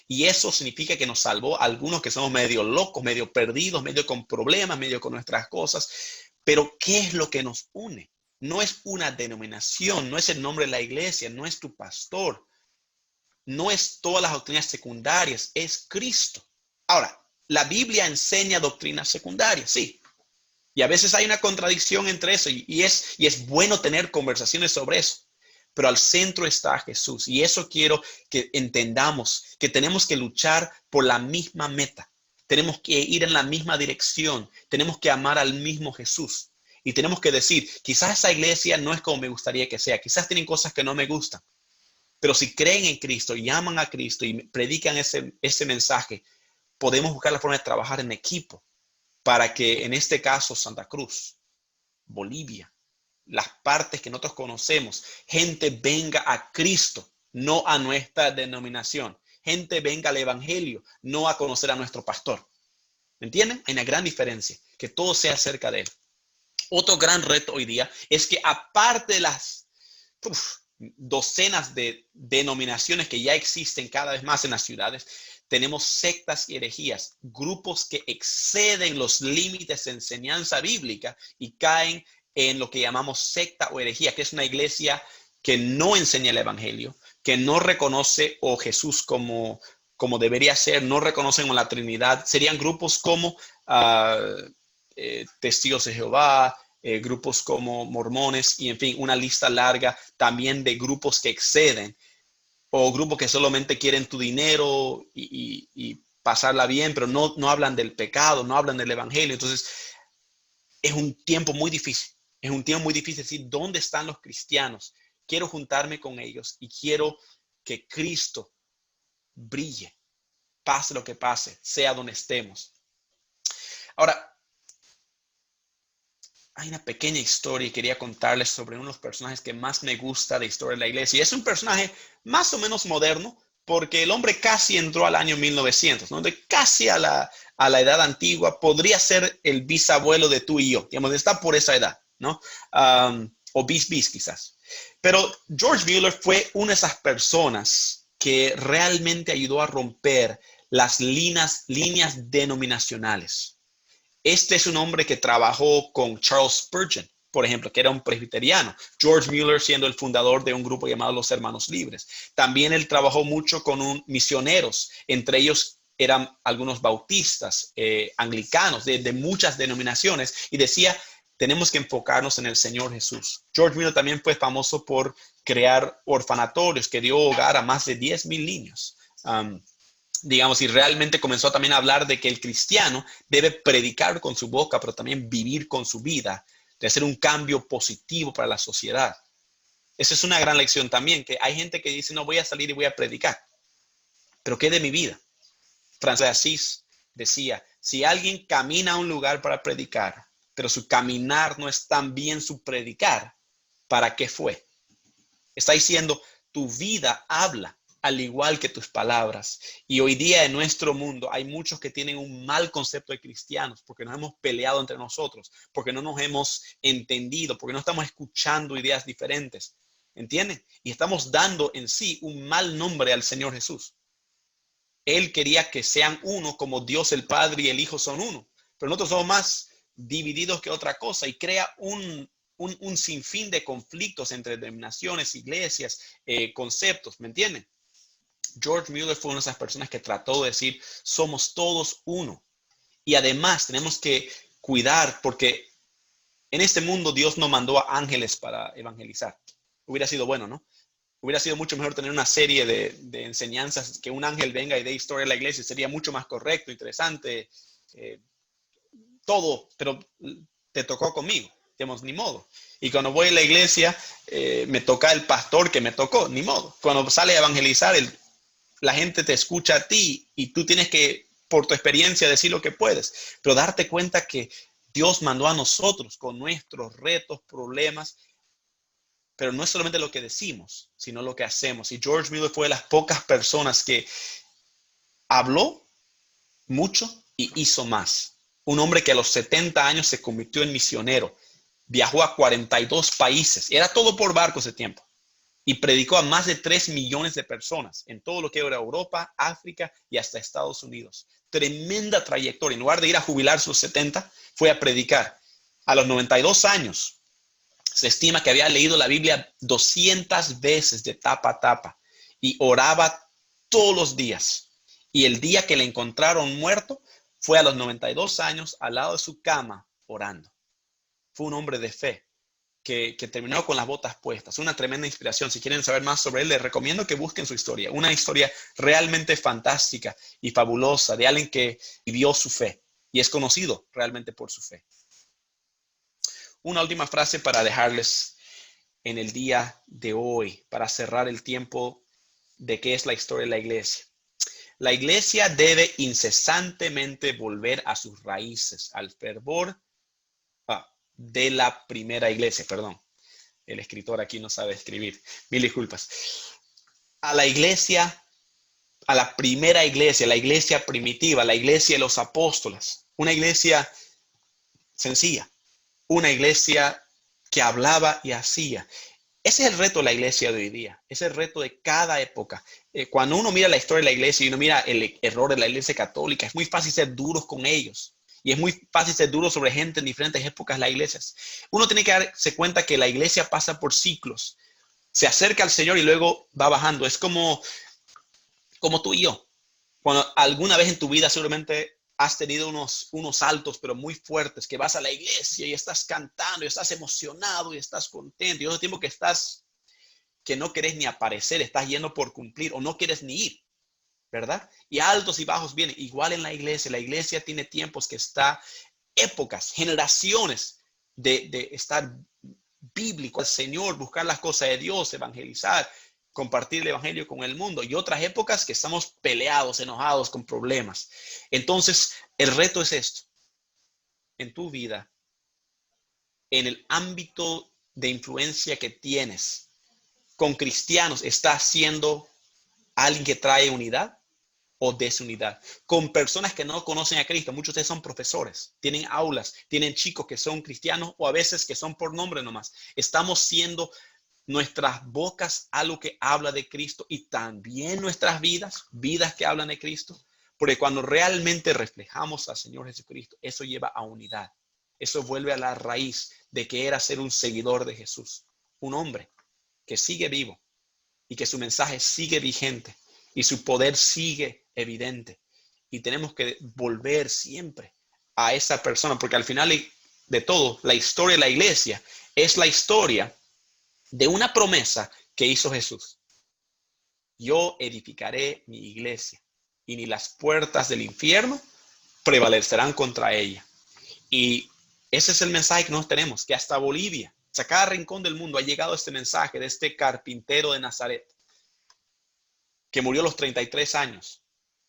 Y eso significa que nos salvó a algunos que somos medio locos, medio perdidos, medio con problemas, medio con nuestras cosas. Pero ¿qué es lo que nos une? No es una denominación, no es el nombre de la iglesia, no es tu pastor, no es todas las doctrinas secundarias, es Cristo. Ahora, la Biblia enseña doctrinas secundarias, sí. Y a veces hay una contradicción entre eso y es bueno tener conversaciones sobre eso. Pero al centro está Jesús. Y eso quiero que entendamos, que tenemos que luchar por la misma meta. Tenemos que ir en la misma dirección. Tenemos que amar al mismo Jesús. Y tenemos que decir, quizás esa iglesia no es como me gustaría que sea. Quizás tienen cosas que no me gustan. Pero si creen en Cristo y aman a Cristo y predican ese mensaje, podemos buscar la forma de trabajar en equipo para que en este caso Santa Cruz, Bolivia, las partes que nosotros conocemos, gente venga a Cristo, no a nuestra denominación. Gente venga al evangelio, no a conocer a nuestro pastor. ¿Me entienden? Hay una gran diferencia, que todo sea acerca de él. Otro gran reto hoy día es que aparte de las docenas de denominaciones que ya existen cada vez más en las ciudades, tenemos sectas y herejías, grupos que exceden los límites de enseñanza bíblica y caen en lo que llamamos secta o herejía, que es una iglesia que no enseña el evangelio, que no reconoce a Jesús como debería ser, no reconocen la Trinidad. Serían grupos como Testigos de Jehová, grupos como mormones y en fin, una lista larga también de grupos que exceden o grupos que solamente quieren tu dinero y pasarla bien, pero no hablan del pecado, no hablan del evangelio. Entonces, es un tiempo muy difícil. Es un tiempo muy difícil decir, ¿dónde están los cristianos? Quiero juntarme con ellos y quiero que Cristo brille, pase lo que pase, sea donde estemos. Ahora, hay una pequeña historia y quería contarles sobre uno de los personajes que más me gusta de historia de la iglesia. Y es un personaje más o menos moderno, porque el hombre casi entró al año 1900, ¿no? De casi a la edad antigua, podría ser el bisabuelo de tú y yo, digamos, está por esa edad, ¿no? O bis quizás. Pero George Mueller fue una de esas personas que realmente ayudó a romper las líneas denominacionales. Este es un hombre que trabajó con Charles Spurgeon, por ejemplo, que era un presbiteriano. George Mueller siendo el fundador de un grupo llamado Los Hermanos Libres. También él trabajó mucho con misioneros, entre ellos eran algunos bautistas, anglicanos, de muchas denominaciones, y decía, tenemos que enfocarnos en el Señor Jesús. George Mueller también fue famoso por crear orfanatorios que dio hogar a más de 10,000 niños. Digamos, y realmente comenzó también a hablar de que el cristiano debe predicar con su boca, pero también vivir con su vida, de hacer un cambio positivo para la sociedad. Esa es una gran lección también, que hay gente que dice, no voy a salir y voy a predicar, pero ¿qué de mi vida? Francis de Asís decía, si alguien camina a un lugar para predicar, pero su caminar no es tan bien su predicar, ¿para qué fue? Está diciendo, tu vida habla al igual que tus palabras. Y hoy día en nuestro mundo hay muchos que tienen un mal concepto de cristianos porque nos hemos peleado entre nosotros, porque no nos hemos entendido, porque no estamos escuchando ideas diferentes. ¿Entienden? Y estamos dando en sí un mal nombre al Señor Jesús. Él quería que sean uno como Dios el Padre y el Hijo son uno. Pero nosotros somos más divididos que otra cosa y crea un sinfín de conflictos entre denominaciones, iglesias, conceptos, ¿me entienden? George Mueller fue una de esas personas que trató de decir, somos todos uno. Y además tenemos que cuidar, porque en este mundo Dios no mandó a ángeles para evangelizar. Hubiera sido bueno, ¿no? Hubiera sido mucho mejor tener una serie de enseñanzas, que un ángel venga y dé historia de la iglesia. Sería mucho más correcto, interesante, todo, pero te tocó conmigo. digamos, ni modo. Y cuando voy a la iglesia, me toca el pastor que me tocó, ni modo. Cuando sale a evangelizar, la gente te escucha a ti y tú tienes que, por tu experiencia, decir lo que puedes. Pero darte cuenta que Dios mandó a nosotros con nuestros retos, problemas, pero no es solamente lo que decimos, sino lo que hacemos. Y George Mueller fue de las pocas personas que habló mucho y hizo más. Un hombre que a los 70 años se convirtió en misionero. Viajó a 42 países. Era todo por barco ese tiempo. Y predicó a más de 3 millones de personas en todo lo que era Europa, África y hasta Estados Unidos. Tremenda trayectoria. En lugar de ir a jubilarse a los 70, fue a predicar. A los 92 años, se estima que había leído la Biblia 200 veces de tapa a tapa y oraba todos los días. Y el día que le encontraron muerto, fue a los 92 años al lado de su cama orando. Fue un hombre de fe que terminó con las botas puestas. Una tremenda inspiración. Si quieren saber más sobre él, les recomiendo que busquen su historia. Una historia realmente fantástica y fabulosa de alguien que vivió su fe y es conocido realmente por su fe. Una última frase para dejarles en el día de hoy, para cerrar el tiempo de qué es la historia de la iglesia. La iglesia debe incesantemente volver a sus raíces, al fervor de la primera iglesia. Perdón, el escritor aquí no sabe escribir. Mil disculpas. A la iglesia, a la primera iglesia, la iglesia primitiva, la iglesia de los apóstoles. Una iglesia sencilla, una iglesia que hablaba y hacía. Ese es el reto de la iglesia de hoy día. Ese es el reto de cada época. Cuando uno mira la historia de la iglesia y uno mira el error de la iglesia católica, es muy fácil ser duros con ellos. Y es muy fácil ser duro sobre gente en diferentes épocas de las iglesias. Uno tiene que darse cuenta que la iglesia pasa por ciclos. Se acerca al Señor y luego va bajando. Es como tú y yo. Cuando alguna vez en tu vida seguramente has tenido unos saltos, pero muy fuertes, que vas a la iglesia y estás cantando y estás emocionado y estás contento. Y otro tiempo que no querés ni aparecer, estás yendo por cumplir o no quieres ni ir, ¿verdad? Y altos y bajos vienen. Igual en la iglesia tiene tiempos que está, épocas, generaciones de estar bíblico al Señor, buscar las cosas de Dios, evangelizar, compartir el evangelio con el mundo, y otras épocas que estamos peleados, enojados, con problemas. Entonces, el reto es esto. En tu vida, en el ámbito de influencia que tienes con cristianos, ¿estás siendo alguien que trae unidad o desunidad? Con personas que no conocen a Cristo, muchos de ustedes son profesores, tienen aulas, tienen chicos que son cristianos o a veces que son por nombre nomás. Estamos siendo nuestras bocas algo que habla de Cristo y también nuestras vidas que hablan de Cristo, porque cuando realmente reflejamos al Señor Jesucristo, eso lleva a unidad. Eso vuelve a la raíz de que era ser un seguidor de Jesús, un hombre que sigue vivo y que su mensaje sigue vigente y su poder sigue evidente. Y tenemos que volver siempre a esa persona, porque al final de todo, la historia de la iglesia es la historia de una promesa que hizo Jesús. Yo edificaré mi iglesia y ni las puertas del infierno prevalecerán contra ella. Y ese es el mensaje que nosotros tenemos, que hasta Bolivia, a cada rincón del mundo ha llegado este mensaje de este carpintero de Nazaret, que murió a los 33 años,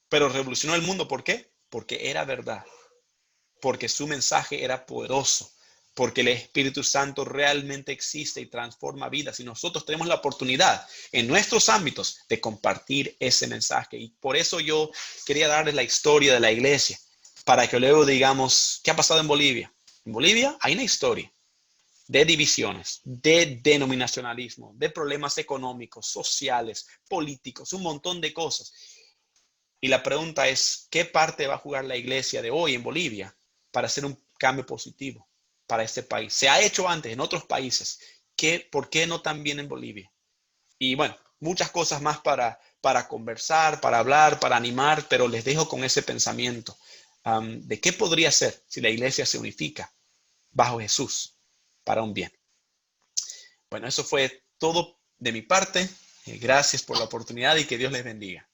pero revolucionó el mundo. ¿Por qué? Porque era verdad, porque su mensaje era poderoso, porque el Espíritu Santo realmente existe y transforma vidas. Y nosotros tenemos la oportunidad en nuestros ámbitos de compartir ese mensaje. Y por eso yo quería darles la historia de la iglesia, para que luego digamos, ¿qué ha pasado en Bolivia? En Bolivia hay una historia de divisiones, de denominacionalismo, de problemas económicos, sociales, políticos, un montón de cosas. Y la pregunta es, ¿qué parte va a jugar la iglesia de hoy en Bolivia para hacer un cambio positivo para este país? Se ha hecho antes en otros países. ¿Por qué no también en Bolivia? Y bueno, muchas cosas más para conversar, para hablar, para animar, pero les dejo con ese pensamiento de qué podría ser si la iglesia se unifica bajo Jesús para un bien. Bueno, eso fue todo de mi parte. Gracias por la oportunidad y que Dios les bendiga.